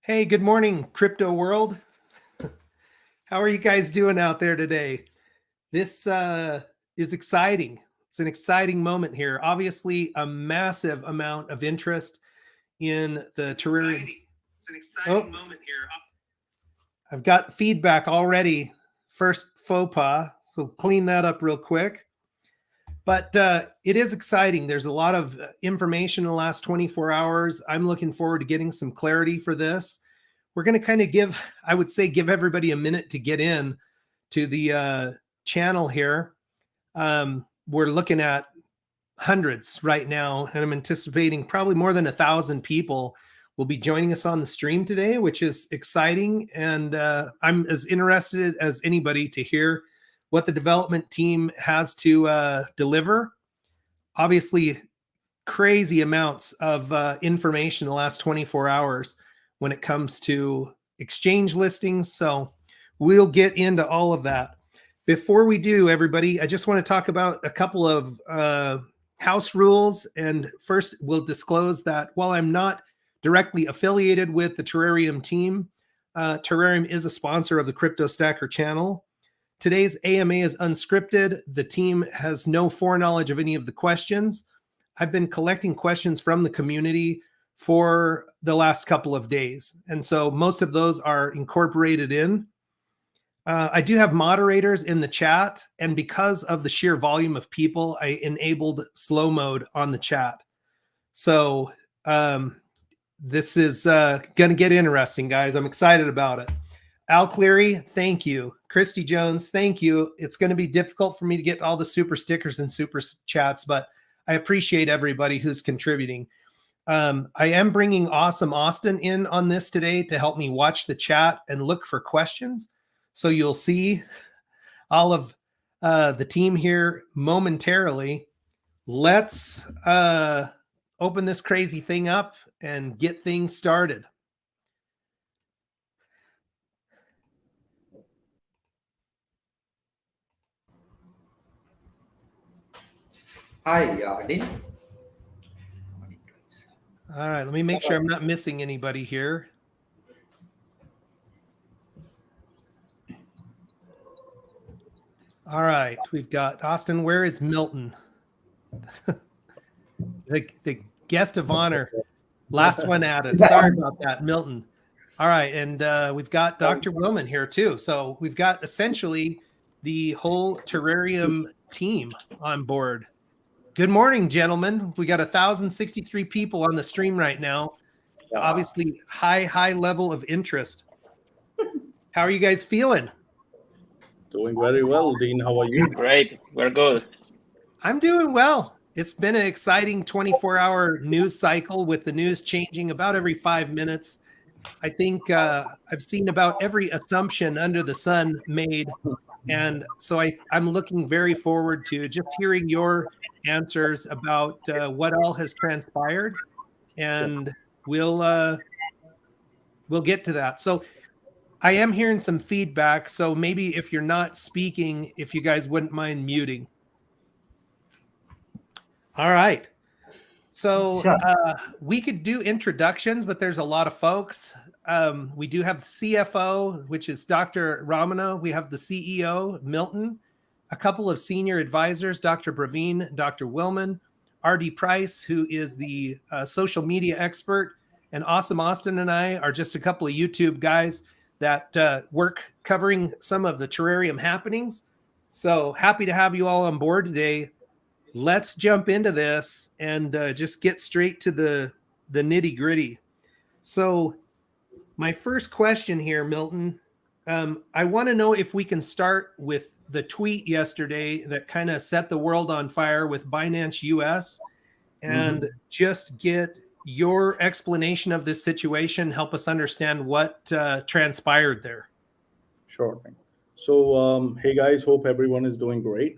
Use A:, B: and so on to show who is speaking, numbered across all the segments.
A: Hey, good morning, crypto world. How are you guys doing out there today? This is exciting. It's an exciting moment here. Obviously, a massive amount of interest in the Terareum. It's an exciting moment here. I've got feedback already. First faux pas, so clean that up real quick. But it is exciting. There's a lot of information in the last 24 hours. I'm looking forward to getting some clarity for this. We're going to kind of give everybody a minute to get in to the channel here. We're looking at hundreds right now, and I'm anticipating probably more than 1,000 people will be joining us on the stream today, which is exciting. And I'm as interested as anybody to hear what the development team has to deliver. Obviously, crazy amounts of information in the last 24 hours when it comes to exchange listings. So we'll get into all of that. Before we do, everybody, I just want to talk about a couple of house rules. And first, we'll disclose that while I'm not directly affiliated with the Terareum team, Terareum is a sponsor of the Crypto Stacker channel. Today's AMA is unscripted. The team has no foreknowledge of any of the questions. I've been collecting questions from the community for the last couple of days. And so most of those are incorporated in. I do have moderators in the chat. And because of the sheer volume of people, I enabled slow mode on the chat. So this is going to get interesting, guys. I'm excited about it. Al Cleary, thank you. Christy Jones, thank you. It's going to be difficult for me to get all the super stickers and super chats, but I appreciate everybody who's contributing. I am bringing Awesome Austin in on this today to help me watch the chat and look for questions. So you'll see all of the team here momentarily. Let's open this crazy thing up and get things started.
B: Hi, Dean.
A: All right, let me make sure I'm not missing anybody here. All right, we've got Austin. Where is Milton? the guest of honor, last one added. Sorry about that, Milton. All right, and we've got Dr. Willman here too. So we've got essentially the whole Terareum team on board. Good morning, gentlemen. We got 1,063 people on the stream right now. Obviously, high level of interest. How are you guys feeling?
C: Doing very well, Dean. How are you?
D: Great. We're good.
A: I'm doing well. It's been an exciting 24-hour news cycle with the news changing about every 5 minutes. I think I've seen about every assumption under the sun made. And so I'm looking very forward to just hearing your answers about what all has transpired. And we'll get to that. So I am hearing some feedback. So maybe if you're not speaking, if you guys wouldn't mind muting. All right. So we could do introductions, but there's a lot of folks. We do have the CFO, which is Dr. Ramana. We have the CEO, Milton, a couple of senior advisors, Dr. Praveen, Dr. Willman, RD Price, who is the social media expert, and Awesome Austin and I are just a couple of YouTube guys that work covering some of the Terareum happenings. So happy to have you all on board today. Let's jump into this and just get straight to the nitty gritty. So my first question here, Milton, I want to know if we can start with the tweet yesterday that kind of set the world on fire with Binance US and just get your explanation of this situation, help us understand what transpired there.
C: Sure thing. So, hey guys, hope everyone is doing great.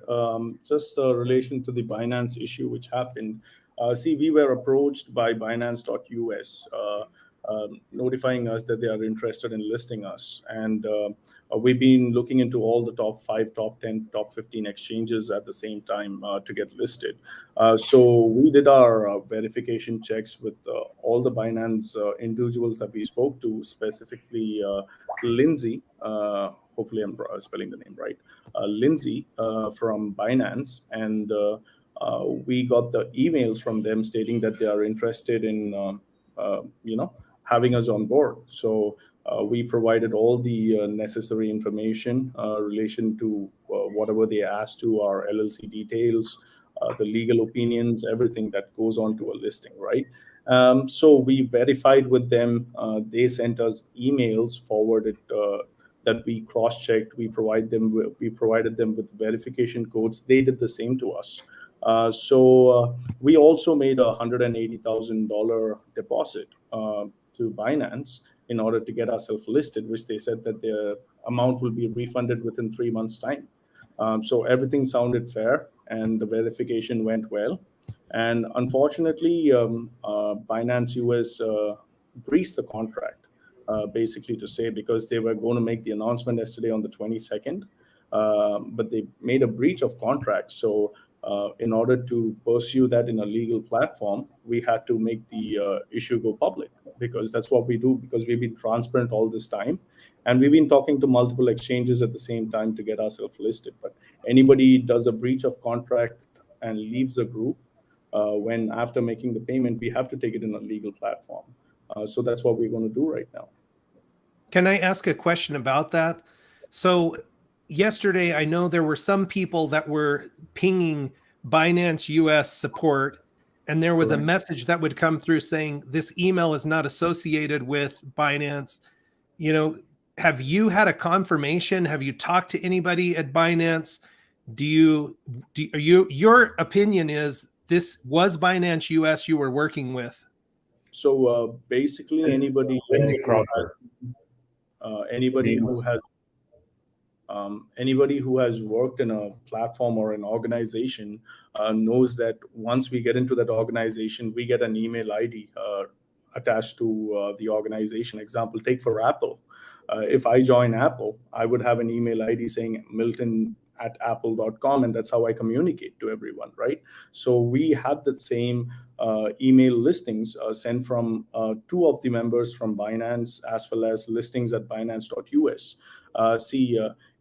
C: Just relation to the Binance issue which happened. See, we were approached by Binance.us notifying us that they are interested in listing us. And we've been looking into all the top 5, top 10, top 15 exchanges at the same time to get listed. So we did our verification checks with all the Binance individuals that we spoke to, specifically Lindsay. Hopefully, I'm spelling the name right. Lindsay from Binance, and we got the emails from them stating that they are interested in, having us on board. So we provided all the necessary information relation to whatever they asked to our LLC details, the legal opinions, everything that goes on to a listing, right? So we verified with them. They sent us emails forwarded that we cross-checked. We provided them with verification codes. They did the same to us. So we also made a $180,000 deposit to Binance in order to get ourselves listed, which they said that the amount will be refunded within 3 months' time. So everything sounded fair, and the verification went well. And unfortunately, Binance US breached the contract, basically to say, because they were going to make the announcement yesterday on the 22nd, but they made a breach of contract. So in order to pursue that in a legal platform, we had to make the issue go public, because that's what we do, because we've been transparent all this time. And we've been talking to multiple exchanges at the same time to get ourselves listed. But anybody does a breach of contract and leaves a group, when after making the payment, we have to take it in a legal platform. So that's what we're going to do right now.
A: Can I ask a question about that? So yesterday, I know there were some people that were pinging Binance US Support, and there was a message that would come through saying this email is not associated with Binance. Have you had a confirmation? Have you talked to anybody at Binance? Your opinion is this was Binance US you were working with?
C: So basically, anybody who has worked in a platform or an organization knows that once we get into that organization, we get an email ID attached to the organization. Example, take for Apple. If I join Apple, I would have an email ID saying milton@apple.com, and that's how I communicate to everyone, right? So we had the same email listings sent from 2 of the members from Binance, as well as listings at binance.us.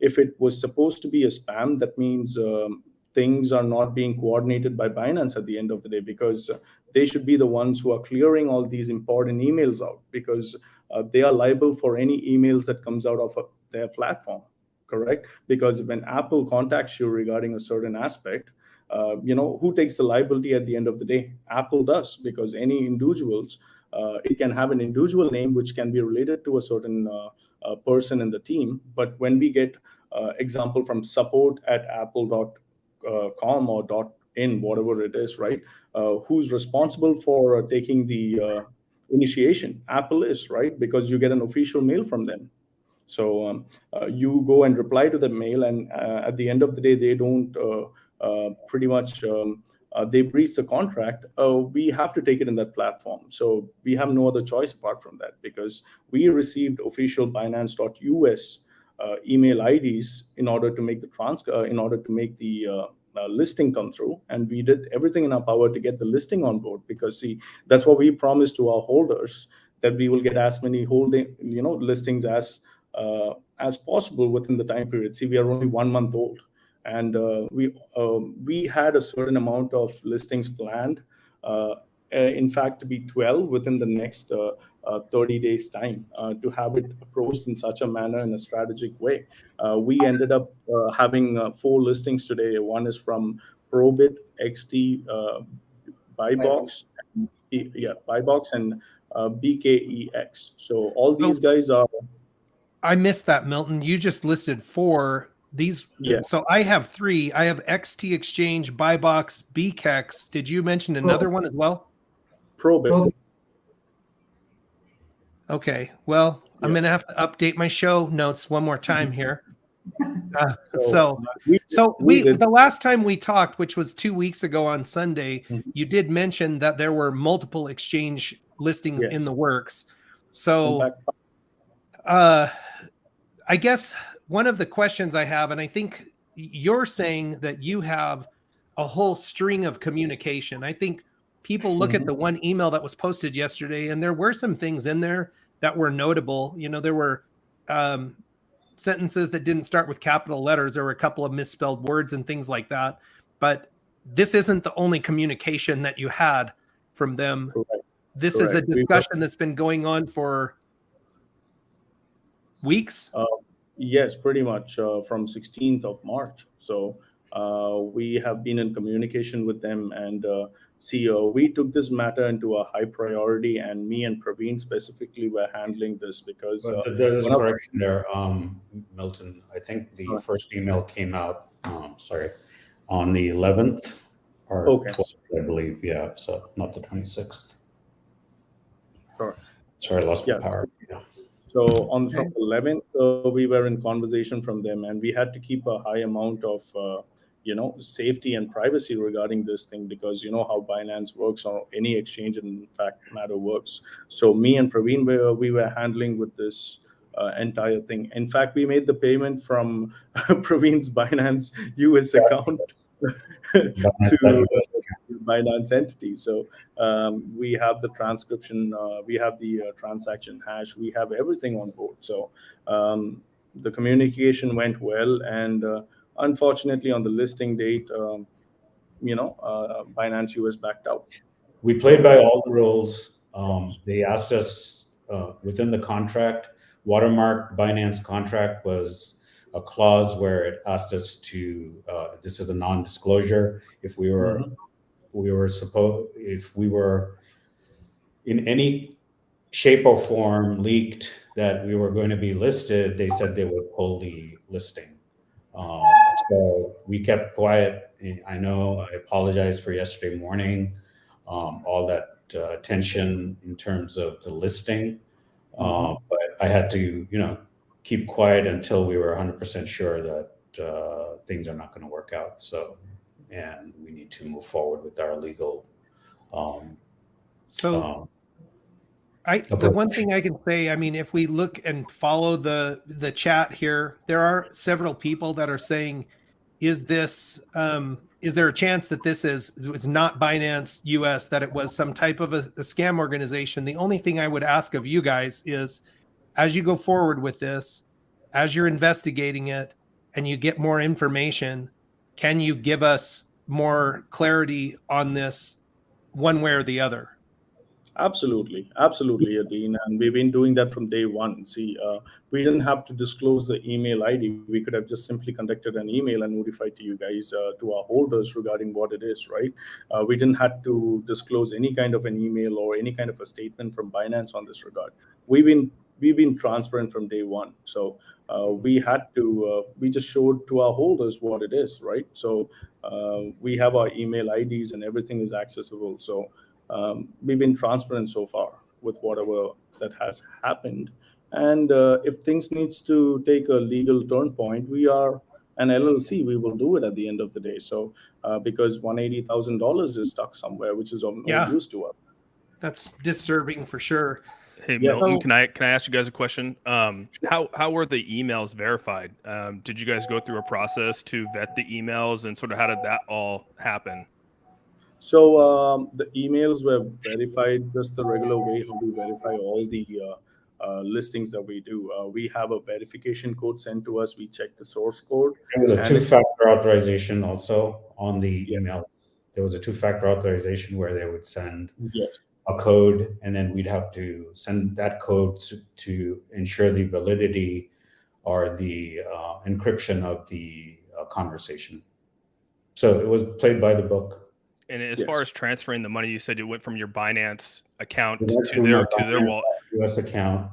C: If it was supposed to be a spam, that means things are not being coordinated by Binance at the end of the day, because they should be the ones who are clearing all these important emails out, because they are liable for any emails that comes out of their platform, correct? Because when Apple contacts you regarding a certain aspect, who takes the liability at the end of the day? Apple does, because any individuals, it can have an individual name which can be related to a certain person in the team. But when we get example from support@apple.com or .in, whatever it is, right? Who's responsible for taking the initiation? Apple is, right? Because you get an official mail from them. So you go and reply to the mail, and at the end of the day, they don't pretty much they breach the contract. We have to take it in that platform. So we have no other choice apart from that, because we received official Binance.us email IDs in order to make the listing come through, and we did everything in our power to get the listing on board, because that's what we promised to our holders, that we will get as many listings as possible within the time period. We are only 1 month old, and we had a certain amount of listings planned, in fact, to be 12 within the next 30 days time, to have it approached in such a manner, in a strategic way. We ended up having 4 listings today. One is from Probit, XT, Buybox, and BKEX. So all these guys are.
A: I missed that, Milton. You just listed 4. These, so I have 3. I have XT Exchange, Buybox, BKEX. Did you mention another one as well?
C: Probit.
A: Okay, well, I'm going to have to update my show notes one more time here. The last time we talked, which was 2 weeks ago on Sunday, you did mention that there were multiple exchange listings in the works. So,
C: fact,
A: I guess one of the questions I have, and I think you're saying that you have a whole string of communication. I think people look at the one email that was posted yesterday, and there were some things in there that were notable. You know, there were sentences that didn't start with capital letters. There were a couple of misspelled words and things like that. But this isn't the only communication that you had from them.
C: correct.
A: This is a discussion that's been going on for weeks.
C: Yes, pretty much from 16th of March. So we have been in communication with them, and we took this matter into a high priority, and me and Praveen specifically were handling this because
D: there's a correction there, Milton. I think the first email came out, on the 11th or 12th, I believe. Yeah, so not the 26th. Sorry, I lost my power. Yeah.
C: So on from the 11th, we were in conversation from them, and we had to keep a high amount of, safety and privacy regarding this thing, because you know how Binance works or any exchange in fact matter works. So me and Praveen, we were handling with this entire thing. In fact, we made the payment from Praveen's Binance US account to Binance entity. So we have the transcription, we have the transaction hash, we have everything on board. So the communication went well, and unfortunately on the listing date, Binance US backed out.
D: We played by all the rules. They asked us within the contract, watermark Binance contract was a clause where it asked us to, this is a non-disclosure. If we were in any shape or form leaked that we were going to be listed, they said they would pull the listing. So we kept quiet. I know, I apologize for yesterday morning, all that tension in terms of the listing. But I had to, keep quiet until we were 100% sure that things are not going to work out. So, and we need to move forward with our legal.
A: The one thing I can say, I mean, if we look and follow the chat here, there are several people that are saying, is there a chance that this is not Binance US, that it was some type of a scam organization? The only thing I would ask of you guys is, as you go forward with this, as you're investigating it and you get more information, can you give us more clarity on this one way or the other?
C: Absolutely, Adine, and we've been doing that from day one. See, we didn't have to disclose the email ID. We could have just simply conducted an email and notified to you guys, to our holders, regarding what it is, right? We didn't have to disclose any kind of an email or any kind of a statement from Binance on this regard. We've been transparent from day one. So we just showed to our holders what it is, right? So we have our email IDs and everything is accessible. So we've been transparent so far with whatever that has happened. And if things needs to take a legal turn point, we are an LLC. We will do it at the end of the day. So because $180,000 is stuck somewhere, which is of no use to us.
A: That's disturbing for sure.
E: Hey, Milton, can I ask you guys a question? How were the emails verified? Did you guys go through a process to vet the emails, and sort of how did that all happen?
C: So the emails were verified just the regular way how we verify all the listings that we do. We have a verification code sent to us. We check the source code.
D: There was a two-factor authorization also on the email. There was a two-factor authorization where they would send a code, and then we'd have to send that code to ensure the validity or the encryption of the conversation. So it was played by the book.
E: And as far as transferring the money, you said it went from your Binance account to their wallet.
D: US account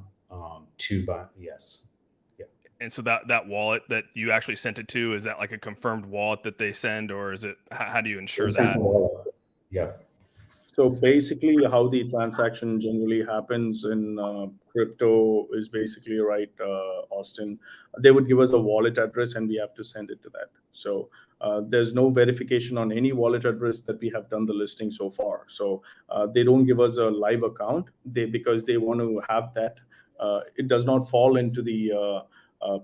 D: to yes. Yeah.
E: And so that wallet that you actually sent it to, is that like a confirmed wallet that they send, or is it, how do you ensure that?
D: Yeah.
C: So basically, how the transaction generally happens in crypto is basically right, Austin. They would give us a wallet address, and we have to send it to that. So there's no verification on any wallet address that we have done the listing so far. So they don't give us a live account. Because they want to have that. It does not fall into the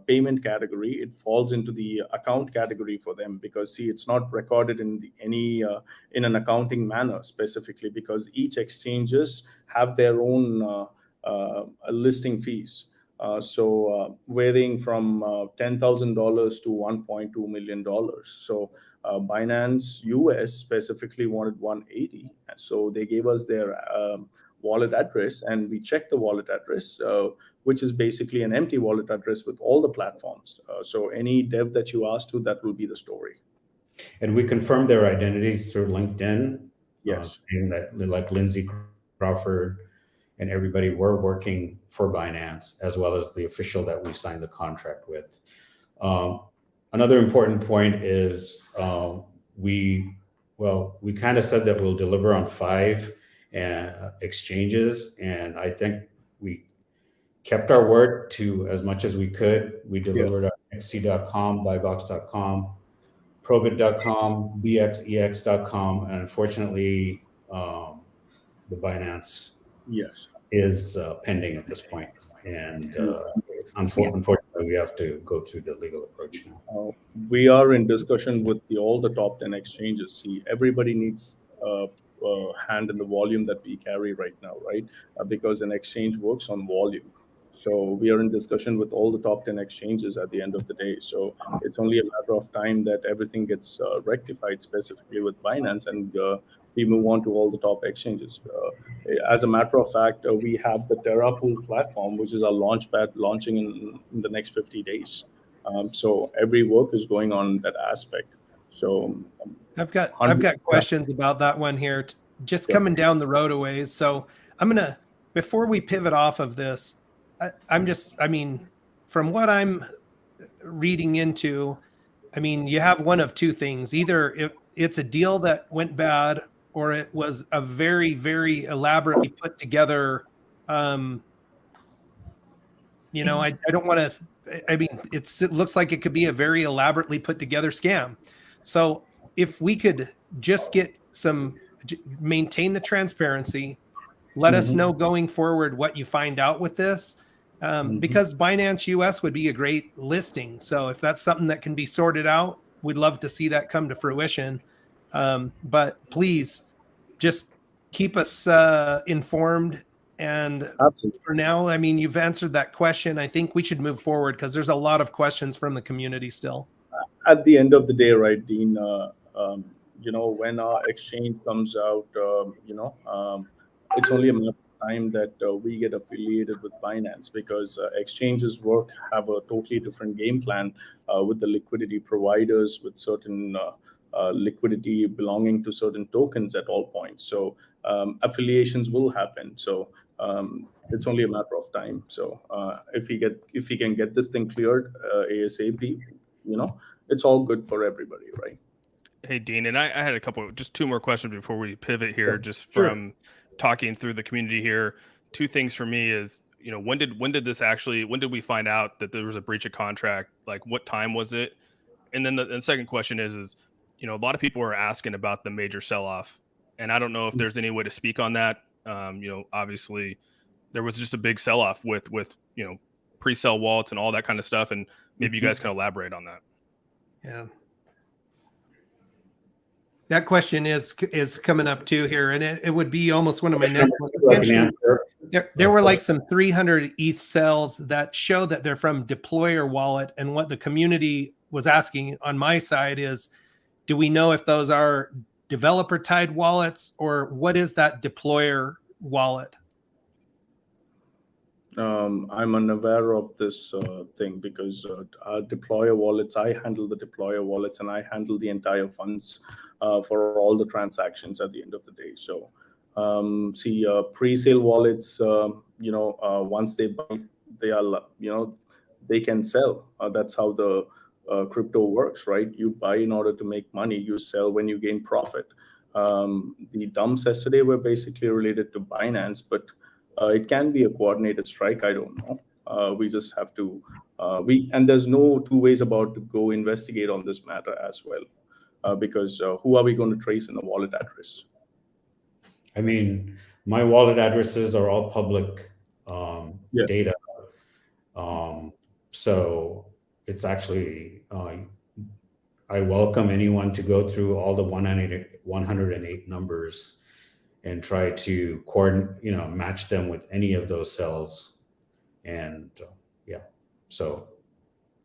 C: payment category. It falls into the account category for them, because see, it's not recorded in in an accounting manner specifically, because each exchanges have their own listing fees. Varying from $10,000 to $1.2 million. So Binance US specifically wanted 180, so they gave us their wallet address, and we checked the wallet address, which is basically an empty wallet address with all the platforms. So any dev that you ask to, that will be the story.
D: And we confirmed their identities through LinkedIn.
C: Yes.
D: Saying that, like Lindsay Crawford and everybody were working for Binance, as well as the official that we signed the contract with. Another important point is we kind of said that we'll deliver on 5 exchanges, and I think we kept our word to as much as we could. We delivered on xt.com, buybox.com, probit.com, bxex.com, and unfortunately, the Binance is pending at this point. And unfortunately, we have to go through the legal approach now.
C: We are in discussion with all the top 10 exchanges. See, everybody needs a hand in the volume that we carry right now, right? Because an exchange works on volume. So we are in discussion with all the top 10 exchanges at the end of the day. So it's only a matter of time that everything gets rectified, specifically with Binance, and we move on to all the top exchanges. As a matter of fact, we have the Terapool platform, which is our launchpad, launching in the next 50 days. So every work is going on that aspect. So
A: I've got questions about that one here, just coming down the road a ways. So I'm gonna, before we pivot off of this, I mean, from what I'm reading into, I mean, you have one of two things: either it's a deal that went bad, or it was a very, very elaborately put together. I don't want to. I mean, it looks like it could be a very elaborately put together scam. So if we could just get maintain the transparency, let us know going forward what you find out with this, because Binance US would be a great listing. So if that's something that can be sorted out, we'd love to see that come to fruition. But please just keep us informed. And
C: absolutely.
A: For now, I mean, you've answered that question. I think we should move forward, because there's a lot of questions from the community still.
C: At the end of the day, right, Dean, when our exchange comes out, it's only a matter of time that we get affiliated with Binance, because exchanges have a totally different game plan with the liquidity providers, with certain liquidity belonging to certain tokens at all points. So affiliations will happen. So it's only a matter of time. So if we can get this thing cleared ASAP, it's all good for everybody, right?
E: Hey, Dean, and I had just 2 more questions before we pivot here, just from talking through the community here. 2 things for me is, when did we find out that there was a breach of contract? Like, what time was it? And then the second question is, a lot of people are asking about the major sell-off, and I don't know if there's any way to speak on that. Obviously there was just a big sell-off with pre-sale wallets and all that kind of stuff, and maybe you guys can elaborate on that.
A: Yeah. That question is coming up too here, and it would be almost one of my next ones. There were like some 300 ETH cells that show that they're from Deployer wallet, and what the community was asking on my side is, do we know if those are developer tied wallets, or what is that Deployer wallet?
C: I'm unaware of this thing, because Deployer wallets, I handle the Deployer wallets, and I handle the entire funds for all the transactions at the end of the day. So pre-sale wallets, once they buy, they can sell. That's how the crypto works, right? You buy in order to make money, you sell when you gain profit. The dumps yesterday were basically related to Binance, but it can be a coordinated strike. I don't know. We just have to and there's no two ways about to go investigate on this matter as well, because who are we going to trace in a wallet address?
D: I mean, my wallet addresses are all public data. So it's actually, I welcome anyone to go through all the 108 numbers and try to coordinate, match them with any of those cells. And so.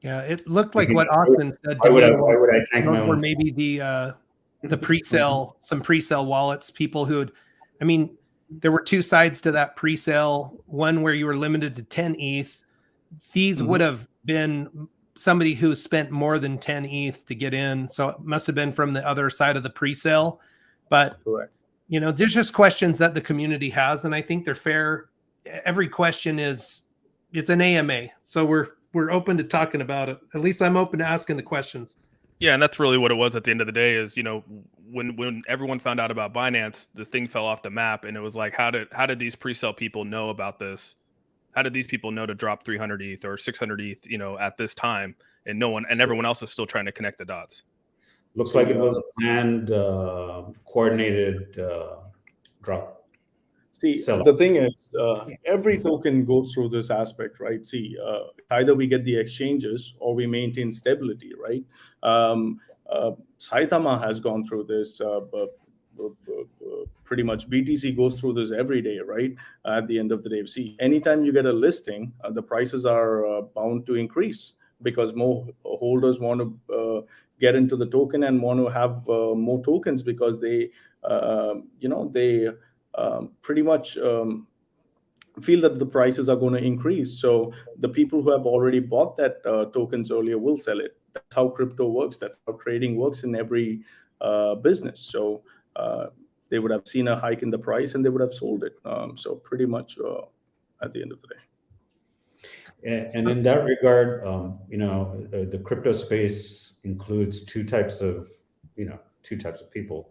A: Yeah, it looked like what Austin said to
D: why
A: me.
D: would I tank my
A: Or
D: own?
A: maybe the pre-sale, some pre-sale wallets, people who would, I mean, there were two sides to that pre-sale. One where you were limited to 10 ETH. These would have been somebody who spent more than 10 ETH to get in. So it must have been from the other side of the pre-sale. But,
C: Correct.
A: There's just questions that the community has, and I think they're fair. Every question it's an AMA. So we're open to talking about it. At least I'm open to asking the questions.
E: Yeah, and that's really what it was at the end of the day is, when everyone found out about Binance, the thing fell off the map, and it was like, how did these pre-sale people know about this? How did these people know to drop 300 ETH or 600 ETH, at this time, and everyone else is still trying to connect the dots?
D: Looks like it was a planned, coordinated drop.
C: See, the thing is, every token goes through this aspect, right? See, either we get the exchanges or we maintain stability, right? Saitama has gone through this, pretty much BTC goes through this every day, right? At the end of the day, see, anytime you get a listing, the prices are bound to increase because more holders want to get into the token and want to have more tokens because they, pretty much feel that the prices are going to increase. So the people who have already bought that tokens earlier will sell it. That's how crypto works. That's how trading works in every business. So they would have seen a hike in the price and they would have sold it. So pretty much at the end of the day.
D: And in that regard, the crypto space includes two types of people.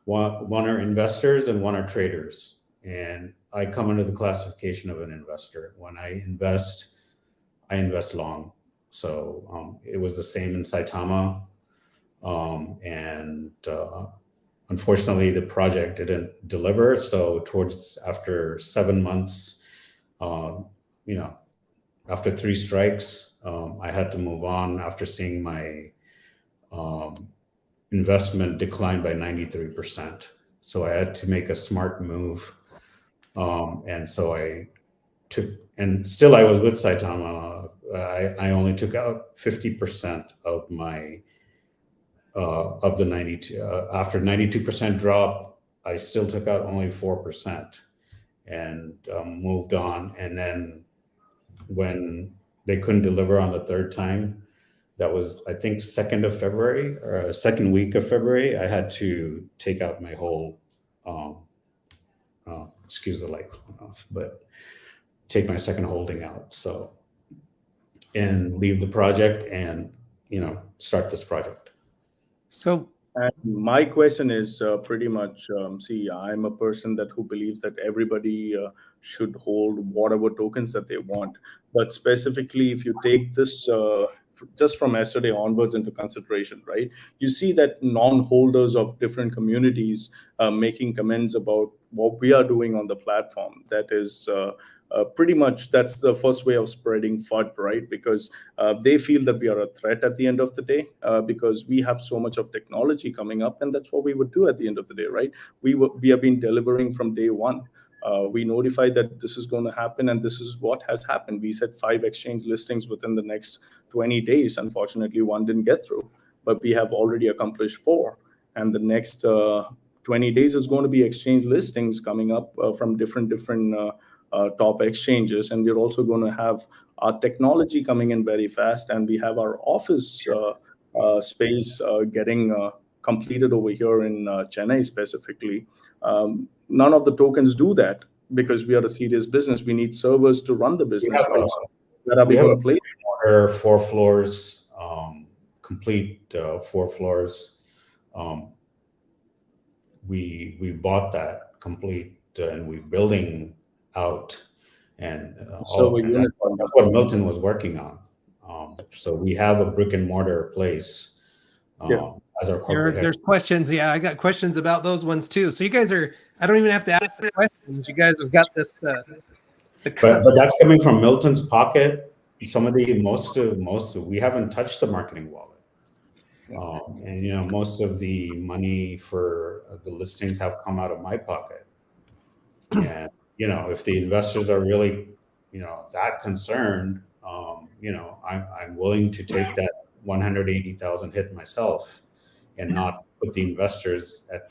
D: One are investors and one are traders. And I come under the classification of an investor. When I invest long. So it was the same in Saitama. Unfortunately, the project didn't deliver. So after 7 months, after 3 strikes, I had to move on after seeing my investment decline by 93%. So I had to make a smart move. And so I was with Saitama. I only took out 50% of my of the 92. After 92% drop, I still took out only 4% and moved on. And then when they couldn't deliver on the third time, that was, I think, 2nd of February or second week of February, I had to take out my whole, excuse the light off, but take my second holding out. So, and leave the project and, start this project.
A: So
C: And my question is pretty much, see, I'm a person who believes that everybody should hold whatever tokens that they want. But specifically, if you take this just from yesterday onwards into consideration, right? You see that non-holders of different communities making comments about what we are doing on the platform. That is pretty much, that's the first way of spreading FUD, right? Because they feel that we are a threat at the end of the day because we have so much of technology coming up, and that's what we would do at the end of the day, right? We have been delivering from day one. We notified that this is going to happen, and this is what has happened. We said 5 exchange listings within the next 20 days. Unfortunately, one didn't get through, but we have already accomplished 4. And the next 20 days is going to be exchange listings coming up from different top exchanges. And we're also going to have our technology coming in very fast. And we have our office space getting completed over here in Chennai specifically. None of the tokens do that because we are a serious business. We need servers to run the business, right? So that are we going to place?
D: 4 floors, complete 4 floors. we bought that complete and we're building out, and
C: Server
D: and
C: unit.
D: that's what Milton was working on. So we have a brick and mortar place as our corporate
A: There's questions. Yeah, I got questions about those ones too. So you guys are, I don't even have to ask the questions. You guys have got this.
D: But that's coming from Milton's pocket. Some of the most we haven't touched the marketing wallet. And most of the money for the listings have come out of my pocket. And if the investors are really that concerned, I'm willing to take that 180,000 hit myself and not put the investors at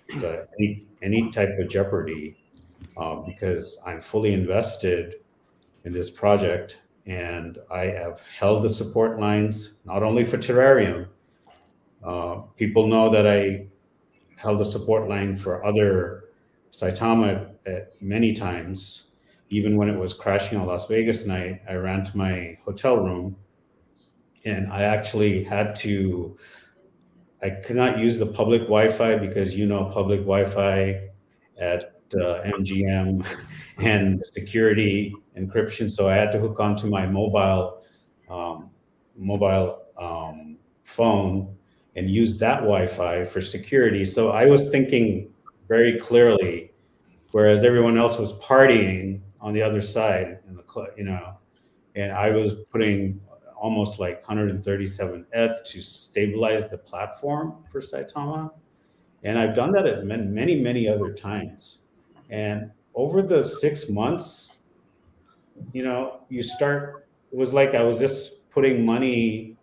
D: any type of jeopardy, because I'm fully invested in this project, and I have held the support lines not only for Terarium. People know that I held the support line for other Saitama many times. Even when it was crashing on Las Vegas night, I ran to my hotel room, and I actually I could not use the public Wi-Fi because public Wi-Fi at MGM and security encryption. So I had to hook onto my mobile phone and use that Wi-Fi for security. So I was thinking very clearly, whereas everyone else was partying on the other side in the club, and I was putting almost like 137 ETH to stabilize the platform for Saitama. And I've done that at many, many other times. And over the 6 months, it was like I was just putting money,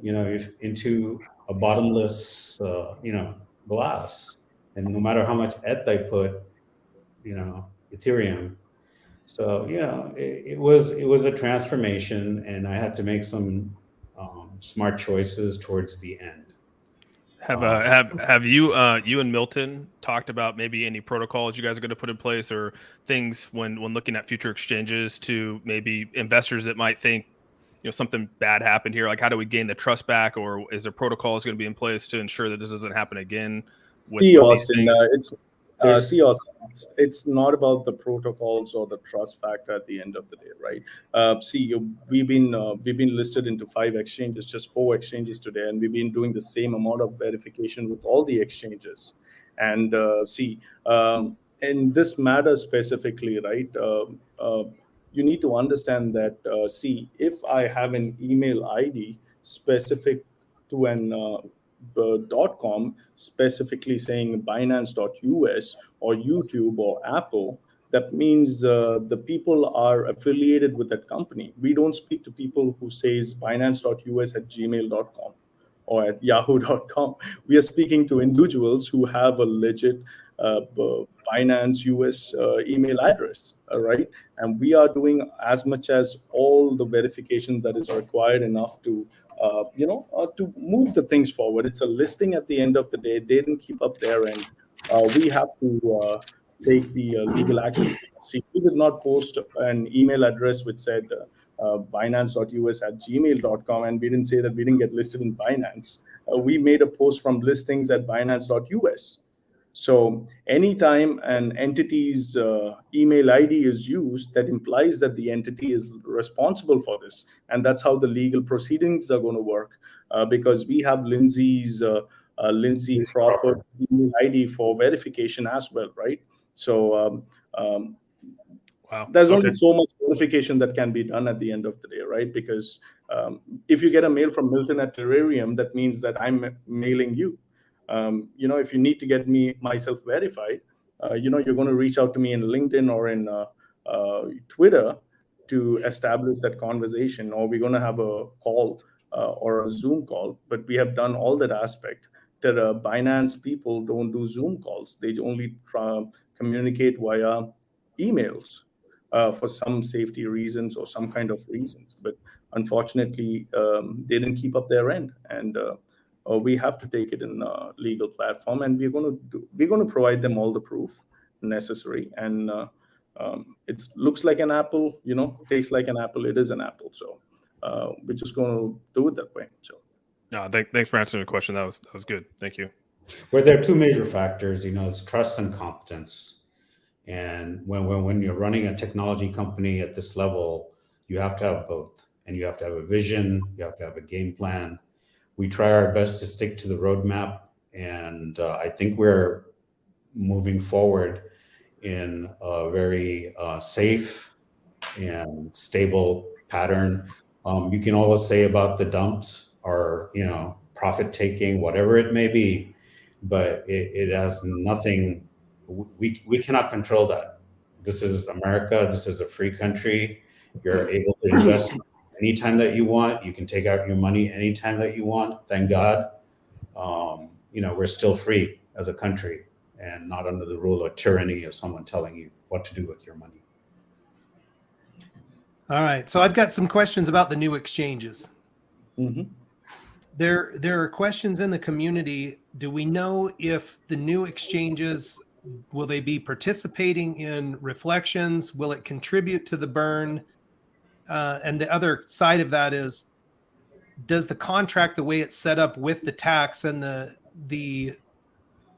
D: into a bottomless, glass. And no matter how much ETH I put, Ethereum. So, it was a transformation, and I had to make some smart choices towards the end.
E: Have you and Milton talked about maybe any protocols you guys are going to put in place, or things when looking at future exchanges to maybe investors that might think something bad happened here? Like, how do we gain the trust back, or is there protocols going to be in place to ensure that this doesn't happen again?
C: See, Austin, it's not about the protocols or the trust factor at the end of the day, right? We've been listed into 5 exchanges, just 4 exchanges today, and we've been doing the same amount of verification with all the exchanges. And in this matter specifically, right? You need to understand that, if I have an email ID specific to an .com, specifically saying Binance.us or YouTube or Apple, that means the people are affiliated with that company. We don't speak to people who says Binance.us at gmail.com or at yahoo.com. We are speaking to individuals who have a legit Binance US email address, right? And we are doing as much as all the verification that is required enough to to move the things forward. It's a listing at the end of the day. They didn't keep up their end. We have to take the legal actions. See, we did not post an email address which said Binance.us at gmail.com, and we didn't say that we didn't get listed in Binance. We made a post from listings at Binance.us. So anytime an entity's email ID is used, that implies that the entity is responsible for this. And that's how the legal proceedings are going to work, because we have Lindsay Crawford email ID for verification as well, right? So
E: wow.
C: There's only so much verification that can be done at the end of the day, right? Because if you get a mail from Milton at Terarium, that means that I'm mailing you. If you need to get myself verified, you're going to reach out to me in LinkedIn or in Twitter to establish that conversation, or we're going to have a call or a Zoom call. But we have done all that aspect. That Binance people don't do Zoom calls. They only communicate via emails for some safety reasons or some kind of reasons. But unfortunately, they didn't keep up their end, and we have to take it in a legal platform, and we're going to provide them all the proof necessary. And it looks like an apple, tastes like an apple. It is an apple. So we're just going to do it that way. So
E: no, thanks for answering the question. That was good. Thank you.
D: Well, there are two major factors, it's trust and competence. And when you're running a technology company at this level, you have to have both. And you have to have a vision, you have to have a game plan. We try our best to stick to the roadmap. And I think we're moving forward in a very safe and stable pattern. You can always say about the dumps or, profit taking, whatever it may be, but it has nothing, we cannot control that. This is America. This is a free country. You're able to invest anytime that you want. You can take out your money anytime that you want. Thank God. We're still free as a country and not under the rule or tyranny of someone telling you what to do with your money.
A: All right. So I've got some questions about the new exchanges.
C: Mhm.
A: There are questions in the community. Do we know if the new exchanges, will they be participating in reflections? Will it contribute to the burn? And the other side of that is, does the contract, the way it's set up with the tax and the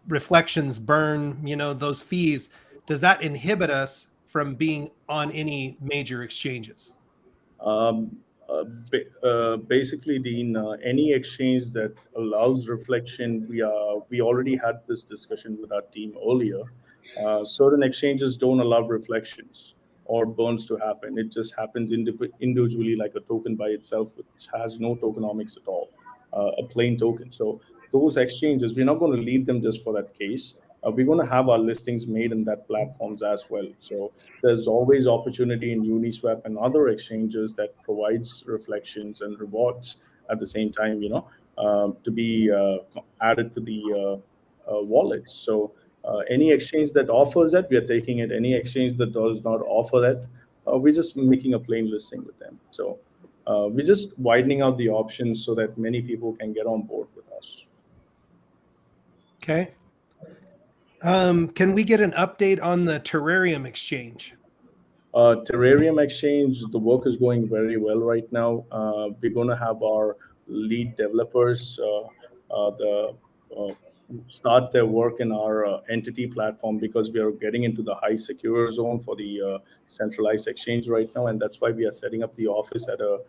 A: reflections burn, those fees, does that inhibit us from being on any major exchanges?
C: Basically, Dean, any exchange that allows reflection, we already had this discussion with our team earlier. Certain exchanges don't allow reflections or burns to happen. It just happens individually, like a token by itself, which has no tokenomics at all, a plain token. So those exchanges, we're not going to leave them just for that case. We're going to have our listings made in that platforms as well. So there's always opportunity in Uniswap and other exchanges that provides reflections and rewards at the same time, to be added to the wallets. So any exchange that offers that, we are taking it. Any exchange that does not offer that, we're just making a plain listing with them. So we're just widening out the options so that many people can get on board with us.
A: Okay. Can we get an update on the Terrarium exchange?
C: Terrarium Exchange, the work is going very well right now. We're going to have our lead developers start their work in our entity platform, because we are getting into the high secure zone for the centralized exchange right now, and that's why we are setting up the office at a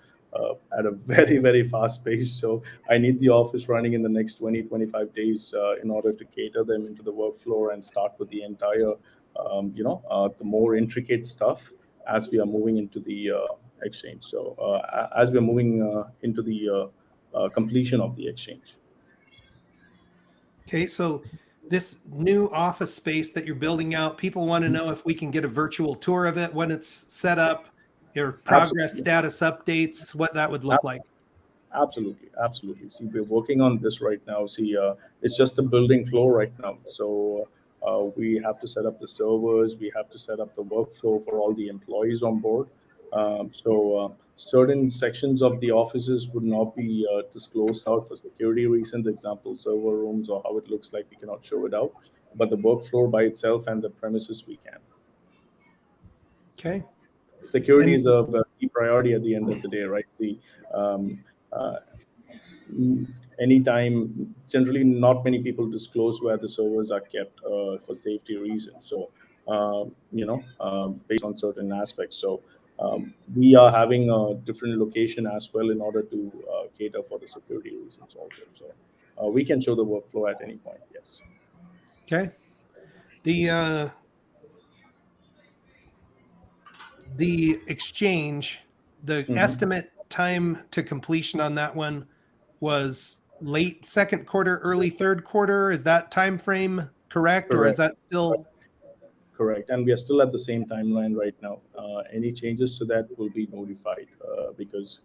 C: very, very fast pace. So I need the office running in the next 20-25 days in order to cater them into the workflow and start with the entire the more intricate stuff as we are moving into the exchange. So as we're moving into the completion of the exchange.
A: Okay, so this new office space that you're building out, people want to know if we can get a virtual tour of it when it's set up, or progress status updates, what that would look like.
C: Absolutely. See, we're working on this right now. See, it's just a building floor right now. So we have to set up the servers, we have to set up the workflow for all the employees on board. Certain sections of the offices would not be disclosed out for security reasons. Example, server rooms or how it looks like, we cannot show it out. But the workflow by itself and the premises, we can.
A: Okay.
C: Security is a key priority at the end of the day, right? Anytime, generally not many people disclose where the servers are kept for safety reasons. So based on certain aspects. So we are having a different location as well in order to cater for the security reasons also. So we can show the workflow at any point. Yes.
A: Okay. The exchange, the estimate time to completion on that one was late second quarter, early third quarter. Is that time frame correct? Or is that still
C: correct? And we are still at the same timeline right now. Any changes to that will be notified because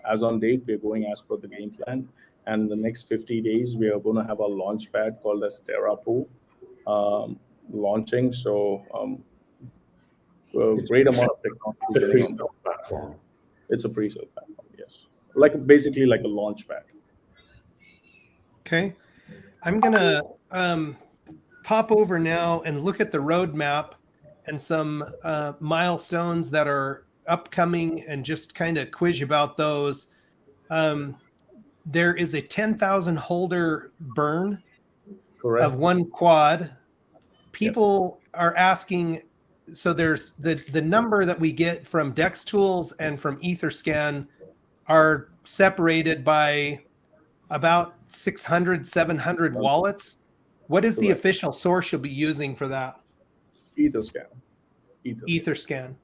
C: as on date, we're going as per the game plan. And the next 50 days, we are going to have a launch pad called as Terapool launching. So great amount of technology.
D: It's a pre-sale platform.
C: It's a pre-sale platform, yes. Basically like a launch pad.
A: Okay. I'm going to pop over now and look at the roadmap and some milestones that are upcoming and just kind of quiz you about those. There is a 10,000 holder burn
C: Correct.
A: of one quad. People are asking, so there's the number that we get from Dex Tools and from Etherscan are separated by about 600, 700 wallets. What is the
C: Correct.
A: official source you'll be using for that?
C: Etherscan.
A: Etherscan.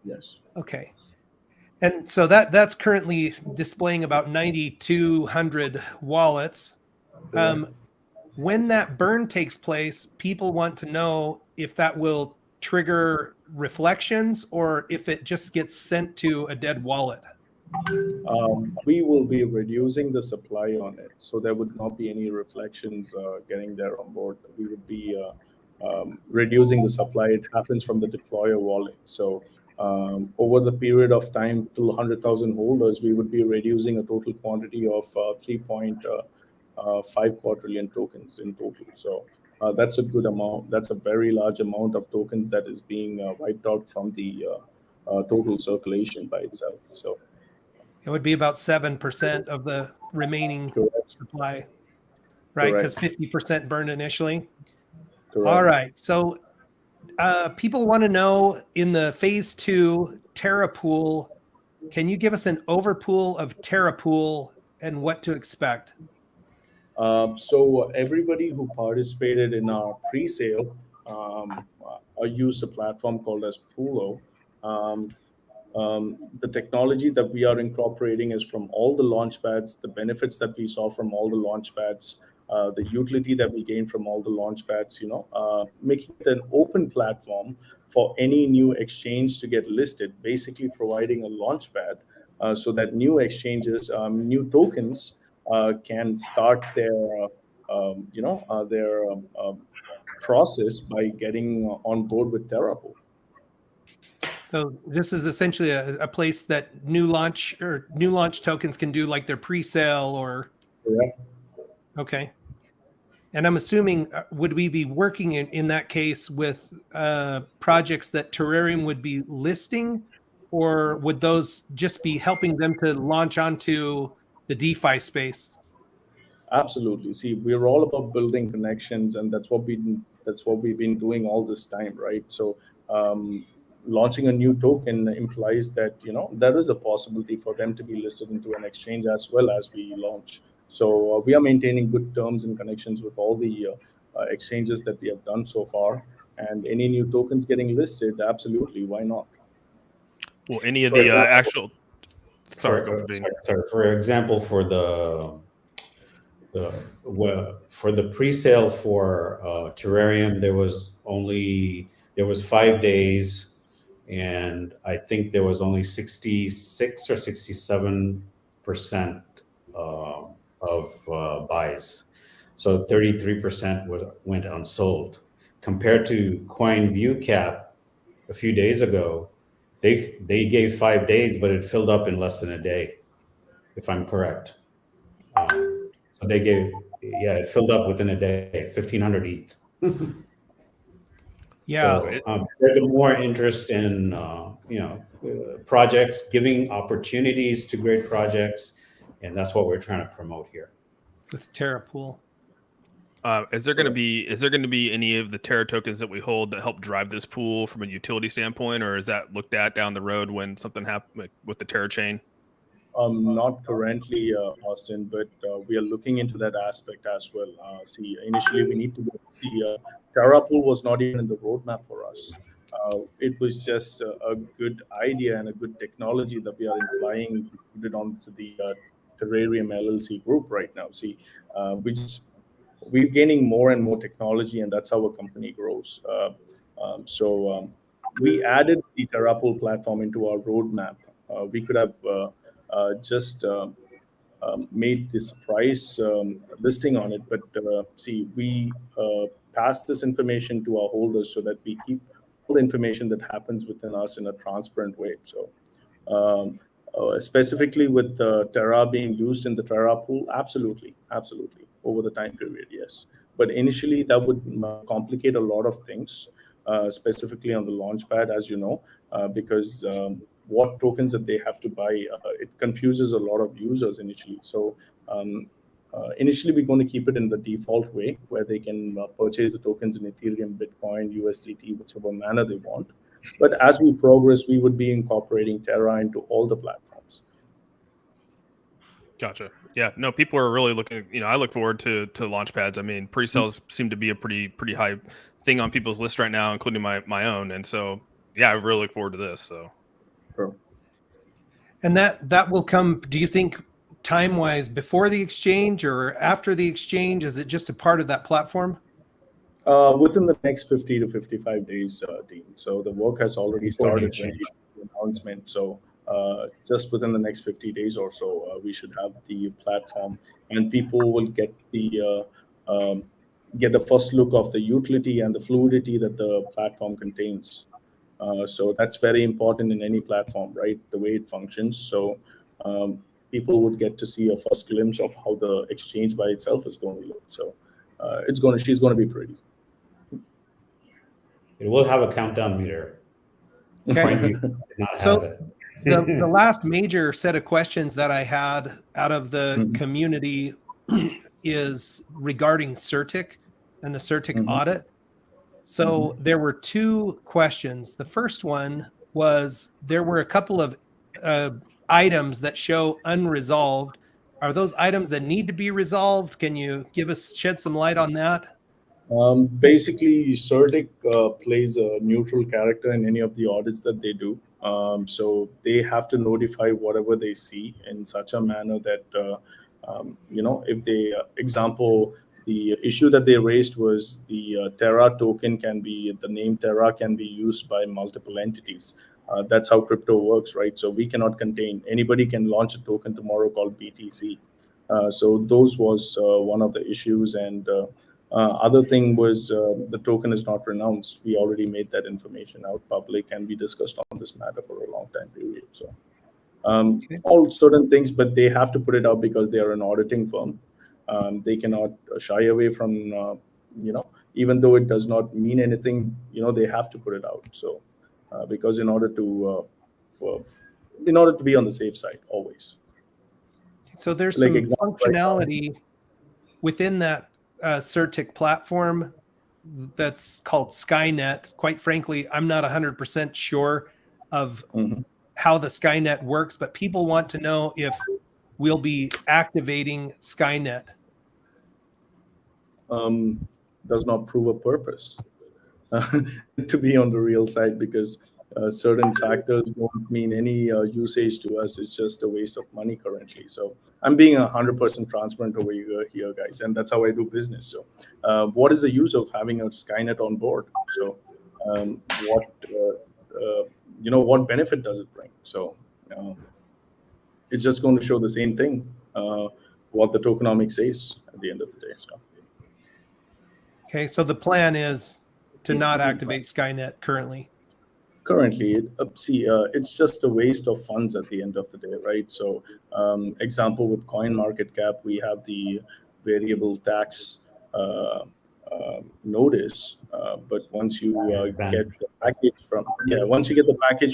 C: Yes.
A: Okay. And so that's currently displaying about 9,200 wallets. When that burn takes place, people want to know if that will trigger reflections or if it just gets sent to a dead wallet.
C: We will be reducing the supply on it, so there would not be any reflections getting there on board. We would be reducing the supply. It happens from the deployer wallet. So over the period of time till 100,000 holders, we would be reducing a total quantity of 3.5 quadrillion tokens in total. So that's a good amount. That's a very large amount of tokens that is being wiped out from the total circulation by itself. So
A: it would be about 7% of the remaining supply, right? Because 50% burned initially. Correct. All right. So people want to know, in the phase 2 TerraPool, can you give us an overpool of TerraPool and what to expect?
C: So everybody who participated in our pre-sale used a platform called as Poolo. The technology that we are incorporating is from all the launchpads, the benefits that we saw from all the launchpads, the utility that we gained from all the launchpads, making it an open platform for any new exchange to get listed, basically providing a launchpad so that new exchanges, new tokens can start their, process by getting on board with TerraPool.
A: So this is essentially a place that new launch tokens can do like their pre-sale or.
C: Correct.
A: Okay. And I'm assuming, would we be working in that case with projects that Terrareum would be listing, or would those just be helping them to launch onto the DeFi space?
C: Absolutely. See, we're all about building connections, and that's what we've been doing all this time, right? So launching a new token implies that there is a possibility for them to be listed into an exchange as well as we launch. So we are maintaining good terms and connections with all the exchanges that we have done so far, and any new tokens getting listed, absolutely, why not?
E: Well, any of the actual. Sorry,
D: for example, for the pre-sale for Terrareum, there was 5 days, and I think there was only 66 or 67% of buys. So 33% went unsold. Compared to CoinViewCap a few days ago, they gave 5 days, but it filled up in less than a day, if I'm correct. So they gave, it filled up within a day, 1,500 ETH.
A: Yeah.
D: So there's more interest in projects, giving opportunities to great projects, and that's what we're trying to promote here
A: with TerraPool.
E: Is there going to be any of the Terra tokens that we hold that help drive this pool from a utility standpoint, or is that looked at down the road when something happens with the Terra chain?
C: Not currently, Austin, but we are looking into that aspect as well. Initially we need to see TerraPool was not even in the roadmap for us. It was just a good idea and a good technology that we are implying to put it onto the Terrareum LLC group right now. We're gaining more and more technology, and that's how a company grows. We added the TerraPool platform into our roadmap. We could have just made this price listing on it, but we pass this information to our holders so that we keep all the information that happens within us in a transparent way. So specifically with Terra being used in the TerraPool, absolutely, over the time period, yes. But initially that would complicate a lot of things, specifically on the launchpad, as you know, because what tokens that they have to buy, it confuses a lot of users initially. So initially, we're going to keep it in the default way where they can purchase the tokens in Ethereum, Bitcoin, USDT, whichever manner they want. But as we progress, we would be incorporating Terra into all the platforms.
E: Gotcha. Yeah. No, people are really looking. I look forward to launch pads. I mean, pre-sales seem to be a pretty high thing on people's list right now, including my own. And so, yeah, I really look forward to this. So.
C: Sure.
A: And that will come, do you think, time-wise before the exchange or after the exchange? Is it just a part of that platform?
C: Within the next 50 to 55 days, Dean. So the work has already started when we did the announcement. So just within the next 50 days or so, we should have the platform, and people will get the first look of the utility and the fluidity that the platform contains. So that's very important in any platform, right? The way it functions. So people would get to see a first glimpse of how the exchange by itself is going to look. So she's going to be pretty.
D: It will have a countdown meter.
A: Okay.
D: Not
A: So
D: have it.
A: the last major set of questions that I had out of the community is regarding Certic and the Certic audit. So there were two questions. The first one was, there were a couple of items that show unresolved. Are those items that need to be resolved? Can you shed some light on that?
C: Basically, Certic plays a neutral character in any of the audits that they do. So they have to notify whatever they see in such a manner that, if they, example, the issue that they raised was the Terra token the name Terra can be used by multiple entities. That's how crypto works, right? So we cannot anybody can launch a token tomorrow called BTC. So those was one of the issues. And other thing was the token is not renounced. We already made that information out public, and we discussed on this matter for a long time period. So all certain things, but they have to put it out because they are an auditing firm. They cannot shy away from, even though it does not mean anything, they have to put it out. So because in order to be on the safe side always.
A: So there's some functionality within that Certic platform that's called Skynet. Quite frankly, I'm not 100% sure of how the Skynet works, but people want to know if we'll be activating Skynet.
C: Does not prove a purpose to be on the real side, because certain factors won't mean any usage to us. It's just a waste of money currently. So I'm being 100% transparent over here, guys, and that's how I do business. So what is the use of having a Skynet on board? So what benefit does it bring? So it's just going to show the same thing, what the tokenomics says at the end of the day. So.
A: Okay, so the plan is to not activate Skynet currently.
C: Currently, it's just a waste of funds at the end of the day, right? So, example, with CoinMarketCap, we have the variable tax notice, but once you get the package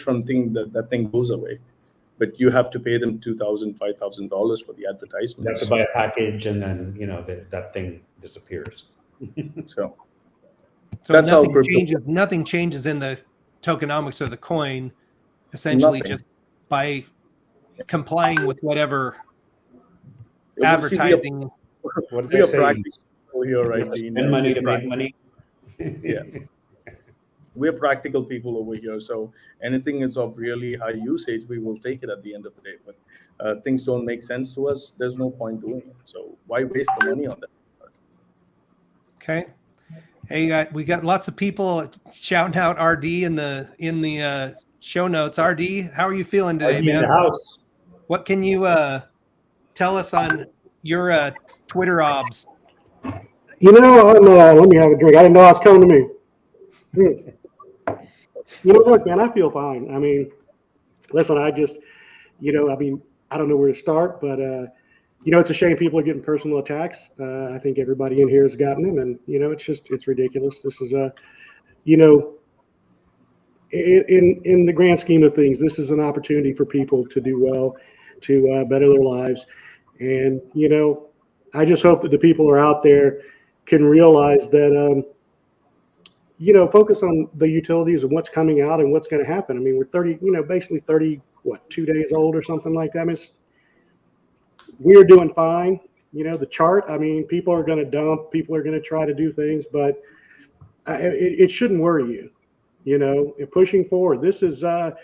C: from thing, that thing goes away. But you have to pay them $2,000, $5,000 for the advertisement.
D: You have to buy a package, and then that thing disappears.
C: So
A: that's how nothing changes in the tokenomics of the coin, essentially just by complying with whatever advertising.
C: We are practical here, right?
D: Spend money to make money.
C: Yeah. We're practical people over here, so anything is of really high usage, we will take it at the end of the day. But things don't make sense to us, there's no point doing it. So why waste the money on that?
A: Okay. Hey, we got lots of people shouting out RD in the show notes. RD, how are you feeling today,
D: RD
A: man?
D: in the house.
A: What can you tell us on your Twitter obs?
F: Let me have a drink. I didn't know I was coming to me. Look, man, I feel fine. I mean, listen, I just, I don't know where to start, but it's a shame people are getting personal attacks. I think everybody in here has gotten them, and it's ridiculous. This is in the grand scheme of things, this is an opportunity for people to do well, to better their lives, and I just hope that the people who are out there can realize that, focus on the utilities and what's coming out and what's going to happen. I mean, we're basically 2 days old or something like that. I mean, we're doing fine. The chart, I mean, people are going to dump, people are going to try to do things, but it shouldn't worry you, pushing forward. This is, even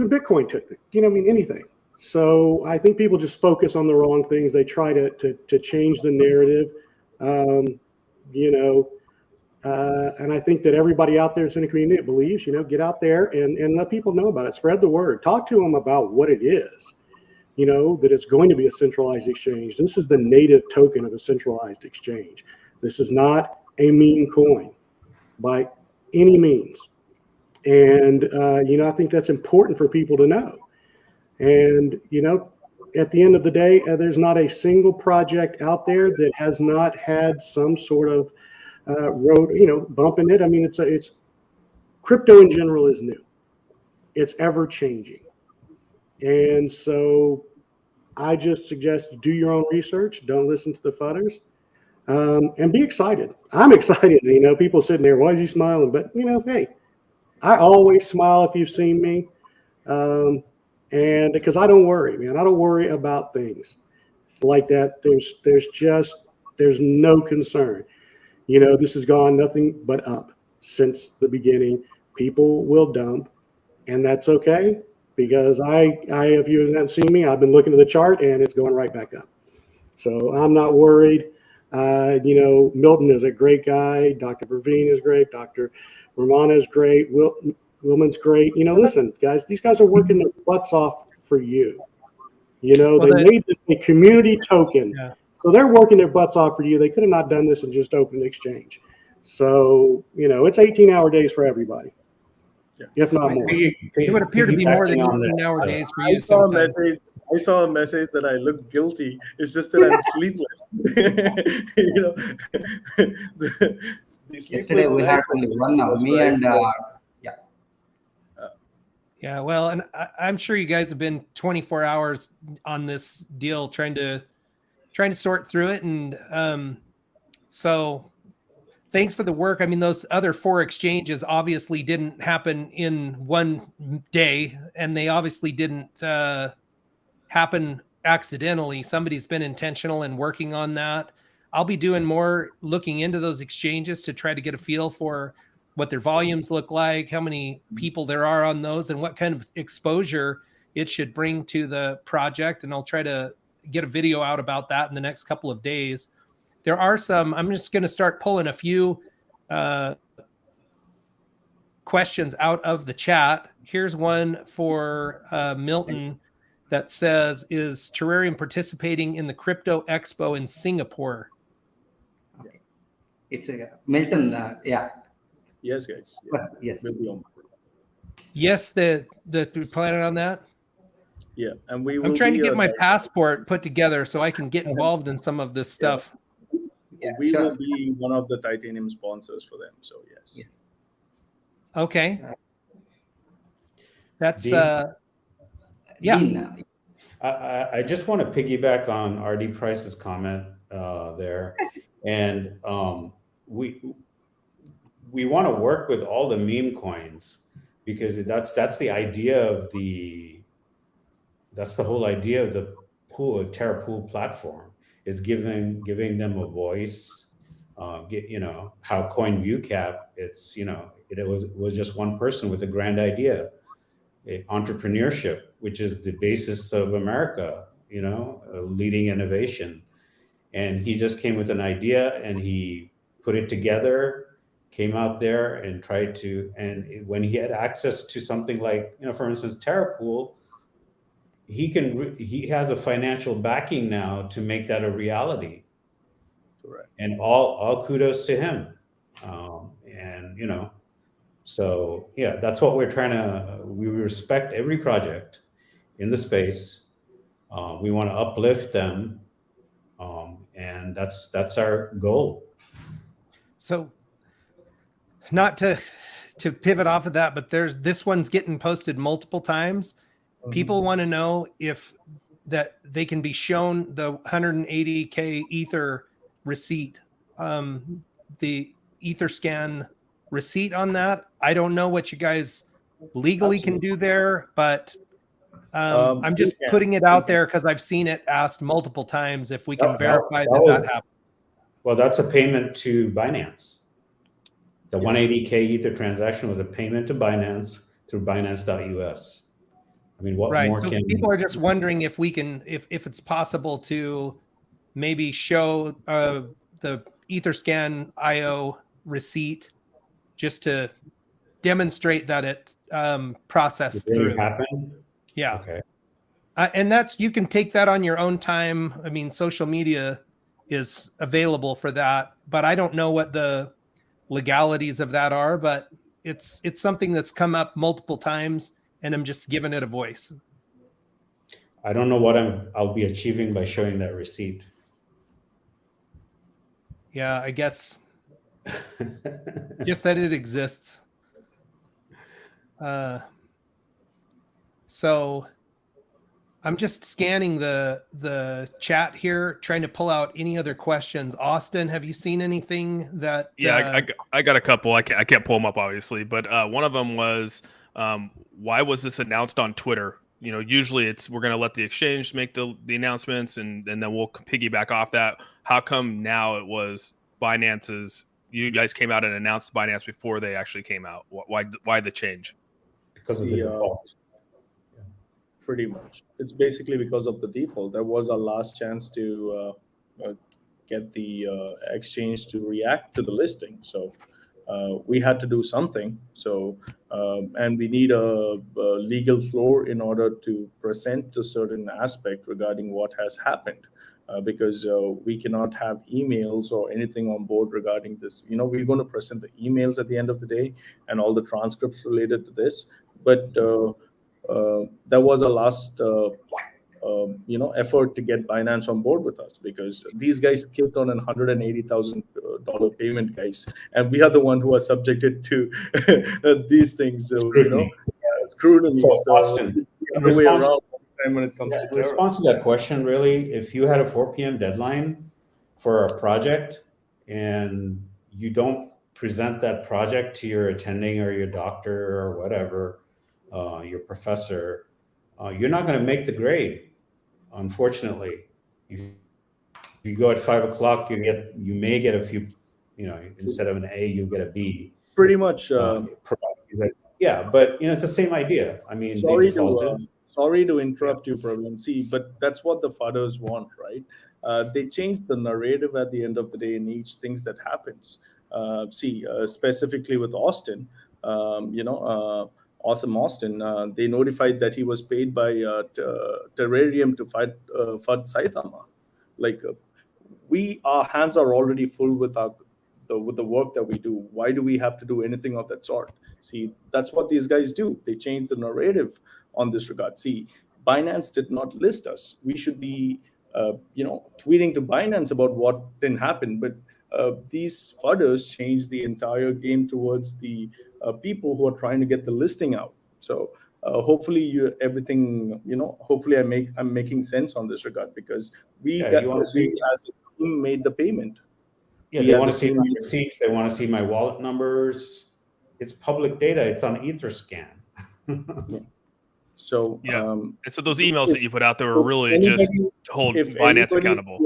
F: Bitcoin took it, anything. So I think people just focus on the wrong things. They try to change the narrative, and I think that everybody out there that's in the community that believes, get out there and let people know about it. Spread the word. Talk to them about what it is, that it's going to be a centralized exchange. This is the native token of a centralized exchange. This is not a meme coin by any means. And, I think that's important for people to know. And, at the end of the day, there's not a single project out there that has not had some sort of road, bump in it. I mean, it's crypto in general is new. It's ever changing. And so I just suggest you do your own research. Don't listen to the fudders, and be excited. I'm excited. People sitting there, why is he smiling? But, hey, I always smile if you've seen me. And because I don't worry, man, I don't worry about things like that. There's no concern. This has gone nothing but up since the beginning. People will dump, and that's okay, because if you haven't seen me, I've been looking at the chart and it's going right back up. So I'm not worried. Milton is a great guy. Dr. Praveen is great. Dr. Romana is great. Willman's great. Listen, guys, these guys are working their butts off for you. They made this a community token.
A: Yeah.
F: So they're working their butts off for you. They could have not done this and just opened the exchange. So, it's 18-hour days for everybody. Yeah. If not more.
A: It would appear to be more than 18-hour days for you.
C: I saw a message that I look guilty. It's just that I'm sleepless.
B: Yesterday we had only one now. Me and
A: Yeah, well, and I'm sure you guys have been 24 hours on this deal trying to sort through it, and so thanks for the work. I mean, those other 4 exchanges obviously didn't happen in one day, and they obviously didn't happen accidentally. Somebody's been intentional in working on that. I'll be doing more looking into those exchanges to try to get a feel for what their volumes look like, how many people there are on those, and what kind of exposure it should bring to the project. And I'll try to get a video out about that in the next couple of days. There are some, I'm just going to start pulling a few questions out of the chat. Here's one for Milton that says, is Terrarium participating in the Crypto Expo in Singapore?
B: Okay. It's a Milton, yeah.
C: Yes, guys.
B: Yes.
C: We'll be on.
A: Yes, we're planning on that.
C: Yeah, and we will.
A: I'm trying to get my passport put together so I can get involved in some of this stuff.
B: Yeah,
C: we
B: sure.
C: will be one of the titanium sponsors for them. So yes.
A: Okay. That's
D: Dean?
A: yeah.
B: Dean,
D: I just want to piggyback on RD Price's comment there, and we want to work with all the meme coins, because that's the idea of that's the whole idea of the Terra Pool platform, is giving them a voice. How CoinViewCap, it was just one person with a grand idea, entrepreneurship, which is the basis of America, leading innovation. And he just came with an idea and he put it together, came out there and tried to, and when he had access to something like, for instance, TerraPool, he has a financial backing now to make that a reality.
C: Correct.
D: And all kudos to him. So yeah, that's what we're trying to, we respect every project in the space. We want to uplift them. And that's our goal.
A: So not to pivot off of that, but this one's getting posted multiple times. People want to know if that they can be shown the 180K Ether receipt, the Etherscan receipt on that. I don't know what you guys legally can do there, but I'm just putting it out there because I've seen it asked multiple times if we can verify that happened.
D: Well, that's a payment to Binance. The 180K Ether transaction was a payment to Binance through Binance.us. I mean, what more
A: So
D: can
A: people are just wondering if we can, if it's possible to maybe show the Etherscan IO receipt just to demonstrate that it processed through.
D: Happen?
A: Yeah.
D: Okay.
A: And that's, you can take that on your own time. I mean, social media is available for that, but I don't know what the legalities of that are, but it's something that's come up multiple times, and I'm just giving it a voice.
D: I don't know what I'll be achieving by showing that receipt.
A: Yeah, I guess just that it exists. So I'm just scanning the chat here, trying to pull out any other questions. Austin, have you seen anything that?
E: Yeah, I got a couple. I can't pull them up, obviously, but one of them was, why was this announced on Twitter? You know, usually we're going to let the exchange make the announcements, and then we'll piggyback off that. How come now it was Binance's? You guys came out and announced Binance before they actually came out. Why the change?
D: Because of the default.
C: Pretty much. It's basically because of the default. That was our last chance to get the exchange to react to the listing. So we had to do something. So, and we need a legal floor in order to present a certain aspect regarding what has happened. Because we cannot have emails or anything on board regarding this. You know, we're going to present the emails at the end of the day and all the transcripts related to this. But that was a last effort to get Binance on board with us, because these guys skipped on an $180,000 payment, guys, and we are the one who are subjected to these things. So
D: Scrutiny.
C: Scrutiny.
D: So,
C: So
D: Austin,
C: the way around when it comes to
D: in response to that question, really, if you had a 4 p.m. deadline for a project and you don't present that project to your attending or your doctor or whatever, your professor, you're not going to make the grade, unfortunately. If you go at 5 o'clock, you may get a few, instead of an A, you get a B.
C: Pretty much.
D: Yeah, but it's the same idea. I mean, they defaulted.
C: Sorry to interrupt you, Praveen. See, but that's what the fathers want, right? They change the narrative at the end of the day in each things that happens. Specifically with Austin, Awesome Austin, they notified that he was paid by Terrarium to fight Saitama. Like, our hands are already full with the work that we do. Why do we have to do anything of that sort? See, that's what these guys do. They change the narrative on this regard. See, Binance did not list us. We should be, tweeting to Binance about what didn't happen. But these fudders changed the entire game towards the people who are trying to get the listing out. So hopefully hopefully I'm making sense on this regard, because we as a team made the payment.
D: Yeah, they want to see my receipts. They want to see my wallet numbers. It's public data. It's on Etherscan.
C: Yeah. So
E: and so those emails that you put out there were really just to hold Binance accountable.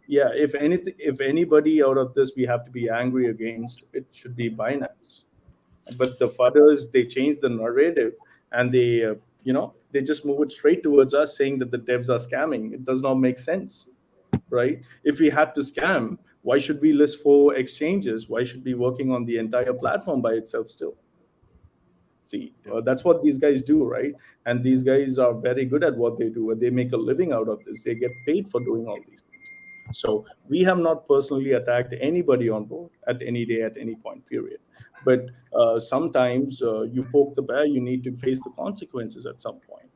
C: If anybody out of this we have to be angry against, it should be Binance. But the fudders, they change the narrative, and they just move it straight towards us, saying that the devs are scamming. It does not make sense, right? If we had to scam, why should we list 4 exchanges? Why should we be working on the entire platform by itself still? See, that's what these guys do, right? And these guys are very good at what they do. They make a living out of this. They get paid for doing all these things. So we have not personally attacked anybody on board at any day, at any point, period. But sometimes you poke the bear, you need to face the consequences at some point.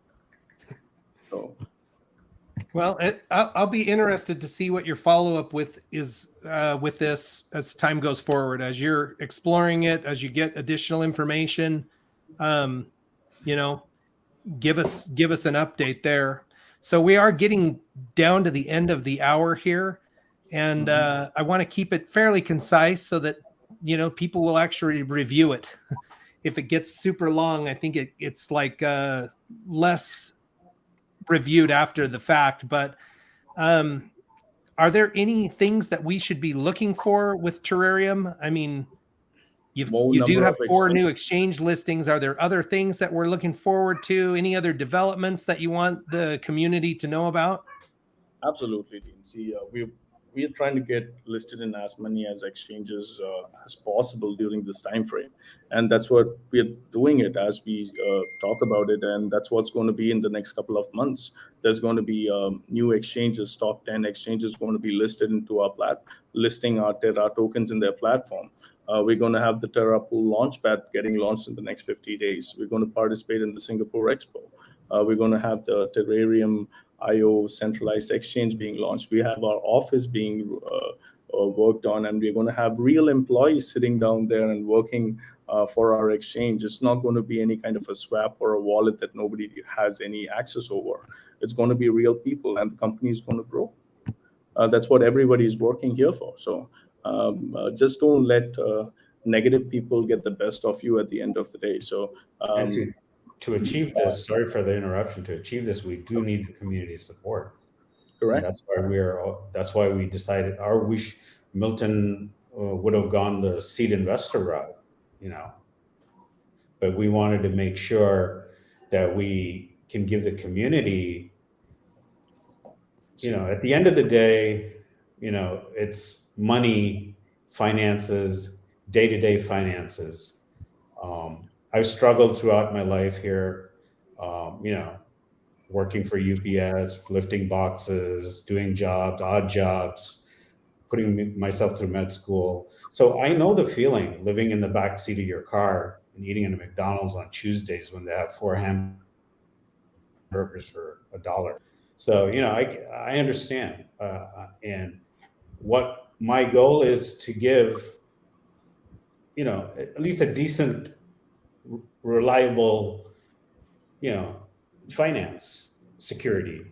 C: So,
A: well, I'll be interested to see what your follow-up is with this as time goes forward, as you're exploring it, as you get additional information. Give us an update there. So we are getting down to the end of the hour here, and I want to keep it fairly concise so that people will actually review it. If it gets super long, I think it's like less reviewed after the fact. But are there any things that we should be looking for with Terrarium? I mean, you do have 4 new exchange listings. Are there other things that we're looking forward to? Any other developments that you want the community to know about?
C: Absolutely, Dean. See, we are trying to get listed in as many as exchanges as possible during this time frame, and that's what we are doing it as we talk about it, and that's what's going to be in the next couple of months. There's going to be new exchanges, top 10 exchanges going to be listed into our listing our Terra tokens in their platform. We're going to have the Terra Pool Launchpad getting launched in the next 50 days. We're going to participate in the Singapore Expo. We're going to have the Terareum IO centralized exchange being launched. We have our office being worked on, and we're going to have real employees sitting down there and working for our exchange. It's not going to be any kind of a swap or a wallet that nobody has any access over. It's going to be real people, and the company is going to grow. That's what everybody is working here for. So just don't let negative people get the best of you at the end of the day. So
D: to achieve this, sorry for the interruption. To achieve this, we do need the community support.
C: Correct.
D: And that's why we decided. Milton would have gone the seed investor route, but we wanted to make sure that we can give the community. At the end of the day, it's money, finances, day-to-day finances. I've struggled throughout my life here, working for UPS, lifting boxes, doing jobs, odd jobs, putting myself through med school. So I know the feeling living in the back seat of your car and eating in a McDonald's on Tuesdays when they have 4 hamburgers for $1. So, I understand. And what my goal is to give, at least a decent, reliable, finance security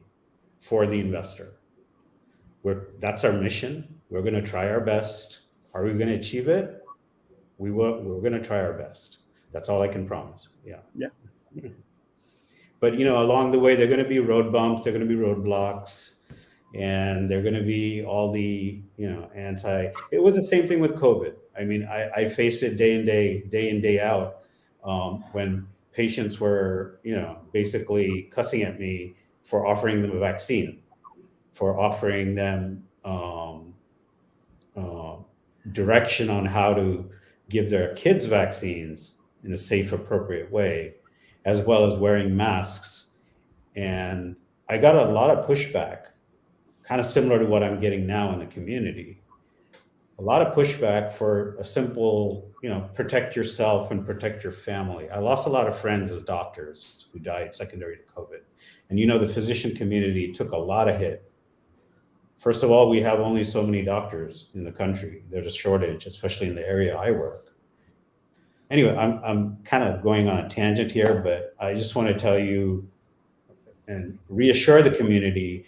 D: for the investor. That's our mission. We're going to try our best. Are we going to achieve it? We're going to try our best. That's all I can promise. Yeah. But along the way, there are going to be road bumps. There are going to be roadblocks, and they're going to be all the It was the same thing with COVID. I mean, I faced it day in day out. When patients were, basically cussing at me for offering them a vaccine, for offering them direction on how to give their kids vaccines in a safe, appropriate way, as well as wearing masks. And I got a lot of pushback, kind of similar to what I'm getting now in the community. A lot of pushback for a simple, protect yourself and protect your family. I lost a lot of friends as doctors who died secondary to COVID. And the physician community took a lot of hit. First of all, we have only so many doctors in the country. There's a shortage, especially in the area I work. Anyway, I'm kind of going on a tangent here, but I just want to tell you and reassure the community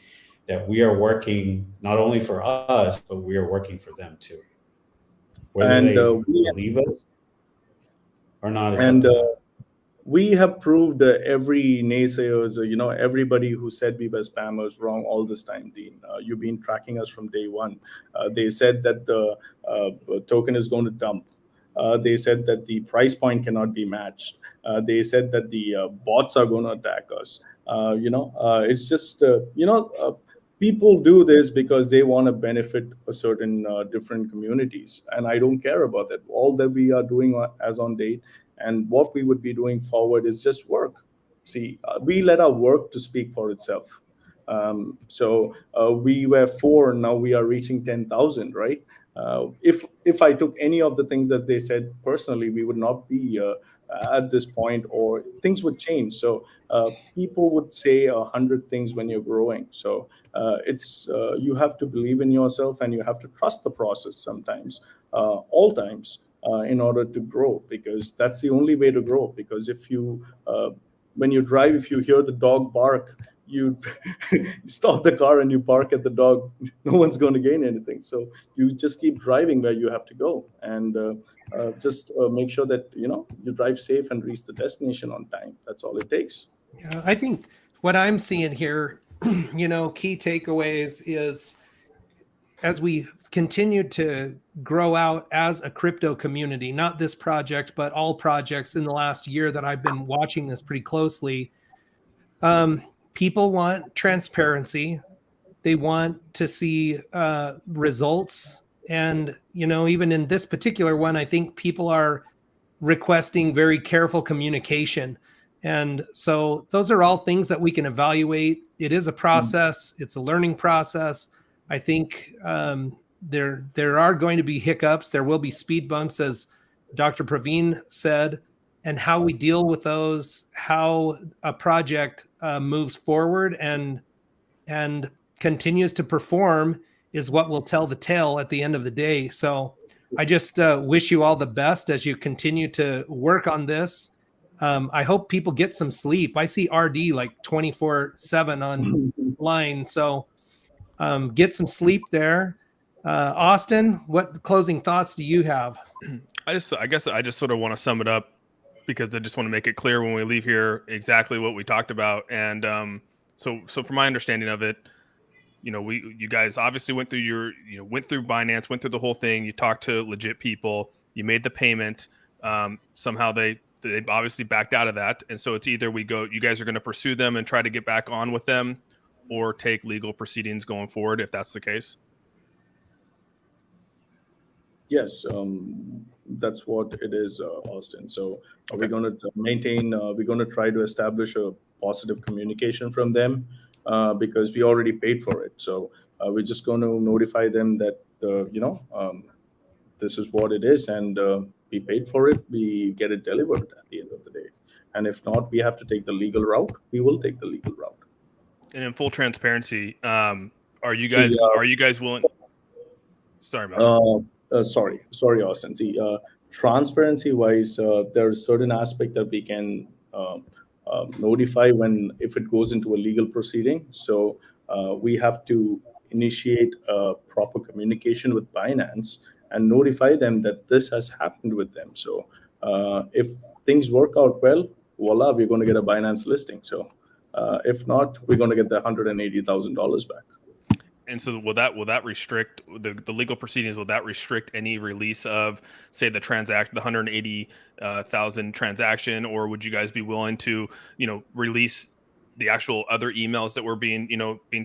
D: that we are working not only for us, but we are working for them too. Whether they believe us or not.
C: And we have proved every naysayers, everybody who said we were spammers wrong all this time, Dean. You've been tracking us from day one. They said that the token is going to dump. They said that the price point cannot be matched. They said that the bots are going to attack us. It's just, people do this because they want to benefit a certain different communities. And I don't care about that. All that we are doing as on date and what we would be doing forward is just work. See, we let our work to speak for itself. So we were 4, now we are reaching 10,000, right? If I took any of the things that they said personally, we would not be at this point, or things would change. So people would say 100 things when you're growing. So it's you have to believe in yourself and you have to trust the process sometimes, all times, in order to grow, because that's the only way to grow. Because if you when you drive, if you hear the dog bark, you stop the car and you park at the dog, no one's going to gain anything. So you just keep driving where you have to go, and just make sure that you drive safe and reach the destination on time. That's all it takes.
A: Yeah, I think what I'm seeing here, key takeaways is as we continue to grow out as a crypto community, not this project, but all projects in the last year that I've been watching this pretty closely, people want transparency. They want to see results. And, even in this particular one, I think people are requesting very careful communication. And so those are all things that we can evaluate. It is a process. It's a learning process. I think there are going to be hiccups. There will be speed bumps, as Dr. Praveen said, and how we deal with those, how a project moves forward and continues to perform is what will tell the tale at the end of the day. So I just wish you all the best as you continue to work on this. I hope people get some sleep. I see RD like 24/7 online. So get some sleep there. Austin, what closing thoughts do you have?
E: I guess I just sort of want to sum it up, because I just want to make it clear when we leave here exactly what we talked about. And so from my understanding of it, you guys obviously went through went through Binance, went through the whole thing. You talked to legit people. You made the payment. Somehow they obviously backed out of that, and so it's either you guys are going to pursue them and try to get back on with them, or take legal proceedings going forward, if that's the case.
C: Yes, that's what it is, Austin. So we're going to maintain, we're going to try to establish a positive communication from them, because we already paid for it. So we're just going to notify them that, this is what it is, and we paid for it. We get it delivered at the end of the day. And if not, we have to take the legal route. We will take the legal route. And
E: in full transparency, are you guys willing? Sorry about that.
C: Sorry, Austin. See, transparency-wise, there's certain aspect that we can notify if it goes into a legal proceeding. So we have to initiate a proper communication with Binance and notify them that this has happened with them. So if things work out well, voila, we're going to get a Binance listing. So if not, we're going to get the $180,000 back.
E: And so will that restrict the legal proceedings? Will that restrict any release of, say, the 180,000 transaction, or would you guys be willing to, release the actual other emails that were being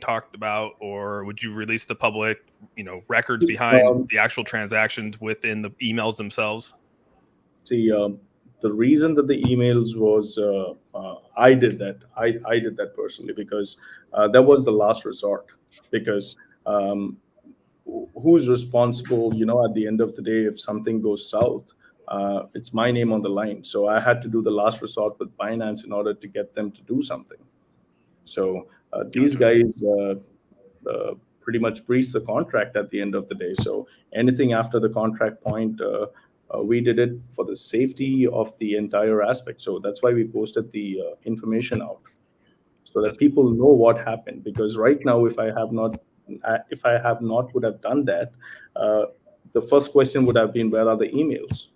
E: talked about, or would you release the public, records behind the actual transactions within the emails themselves?
C: See, the reason that the emails was I did that. I did that personally because that was the last resort. Because who's responsible? At the end of the day, if something goes south, it's my name on the line. So I had to do the last resort with Binance in order to get them to do something. So these guys pretty much breached the contract at the end of the day. So anything after the contract point, we did it for the safety of the entire aspect. So that's why we posted the information out, so that people know what happened. Because right now, if I have not would have done that, the first question would have been, where are the emails?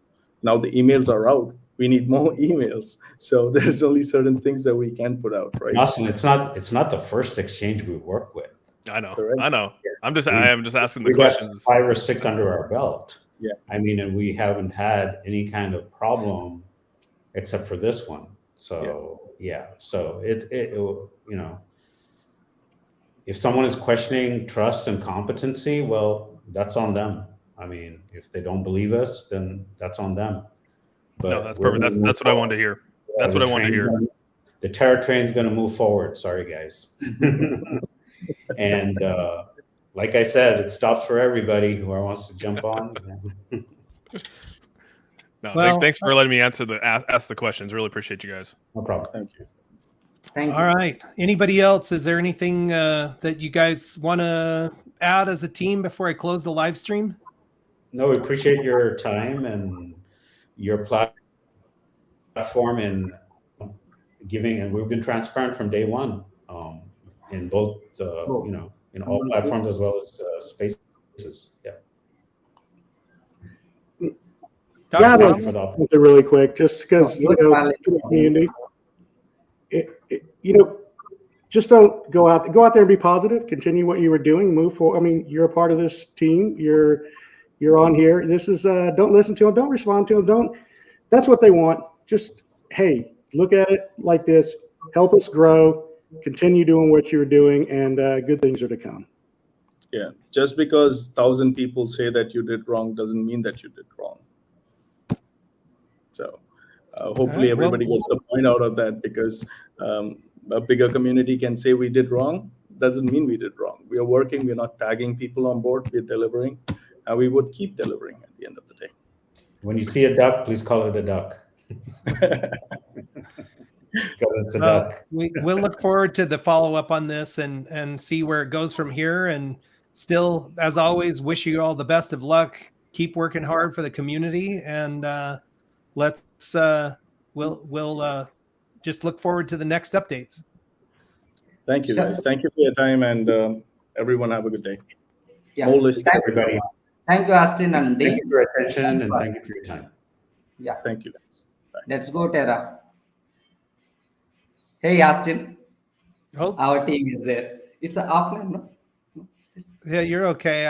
C: Now the emails are out. We need more emails. So there's only certain things that we can put out, right?
D: Austin, it's not the first exchange we work with.
E: I know.
C: Correct.
E: I know.
C: Yeah.
E: I'm just asking the
D: We got
E: questions.
D: 5 or 6 under our belt.
C: Yeah.
D: I mean, and we haven't had any kind of problem except for this one. So yeah. So it if someone is questioning trust and competency, well, that's on them. I mean, if they don't believe us, then that's on them. But
E: no, that's perfect. That's what I wanted to hear. That's what I wanted to hear.
D: The Terra train's going to move forward. Sorry, guys. And like I said, it stops for everybody who wants to jump on.
E: No,
A: Well,
E: thanks for letting me ask the questions. Really appreciate you guys.
D: No problem.
C: Thank you.
B: Thank you.
A: All right. Anybody else? Is there anything that you guys want to add as a team before I close the live stream?
D: No, we appreciate your time and your platform and giving, and we've been transparent from day one. in both, in all platforms as well as spaces. Yeah.
F: Yeah,
A: Dr.
F: I'd like
A: Thomas?
F: to say something really quick, just because, to the community, just don't go out there and be positive, continue what you were doing, move forward. I mean, you're a part of this team. You're on here. This is, don't listen to them. Don't respond to them. That's what they want. Just, hey, look at it like this. Help us grow. Continue doing what you're doing, and good things are to come.
C: Yeah, just because 1,000 people say that you did wrong doesn't mean that you did wrong. So hopefully everybody gets the point out of that, because a bigger community can say we did wrong, doesn't mean we did wrong. We are working, we're not tagging people on board, we're delivering, and we would keep delivering at the end of the day.
D: When you see a duck, please call it a duck. Because it's a duck.
A: We'll look forward to the follow-up on this and see where it goes from here. And still, as always, wish you all the best of luck. Keep working hard for the community, and we'll just look forward to the next updates.
C: Thank you, guys. Thank you for your time, and everyone have a good day.
B: Yeah.
C: More listeners.
D: Everybody.
B: Thank you, Austin and Dean.
D: Thank you for your attention, and thank you for your time.
B: Yeah.
C: Thank you, guys. Bye.
B: Let's go, Tera. Hey, Austin.
A: Hold.
B: Our team is there. It's offline, no?
A: Yeah, you're okay.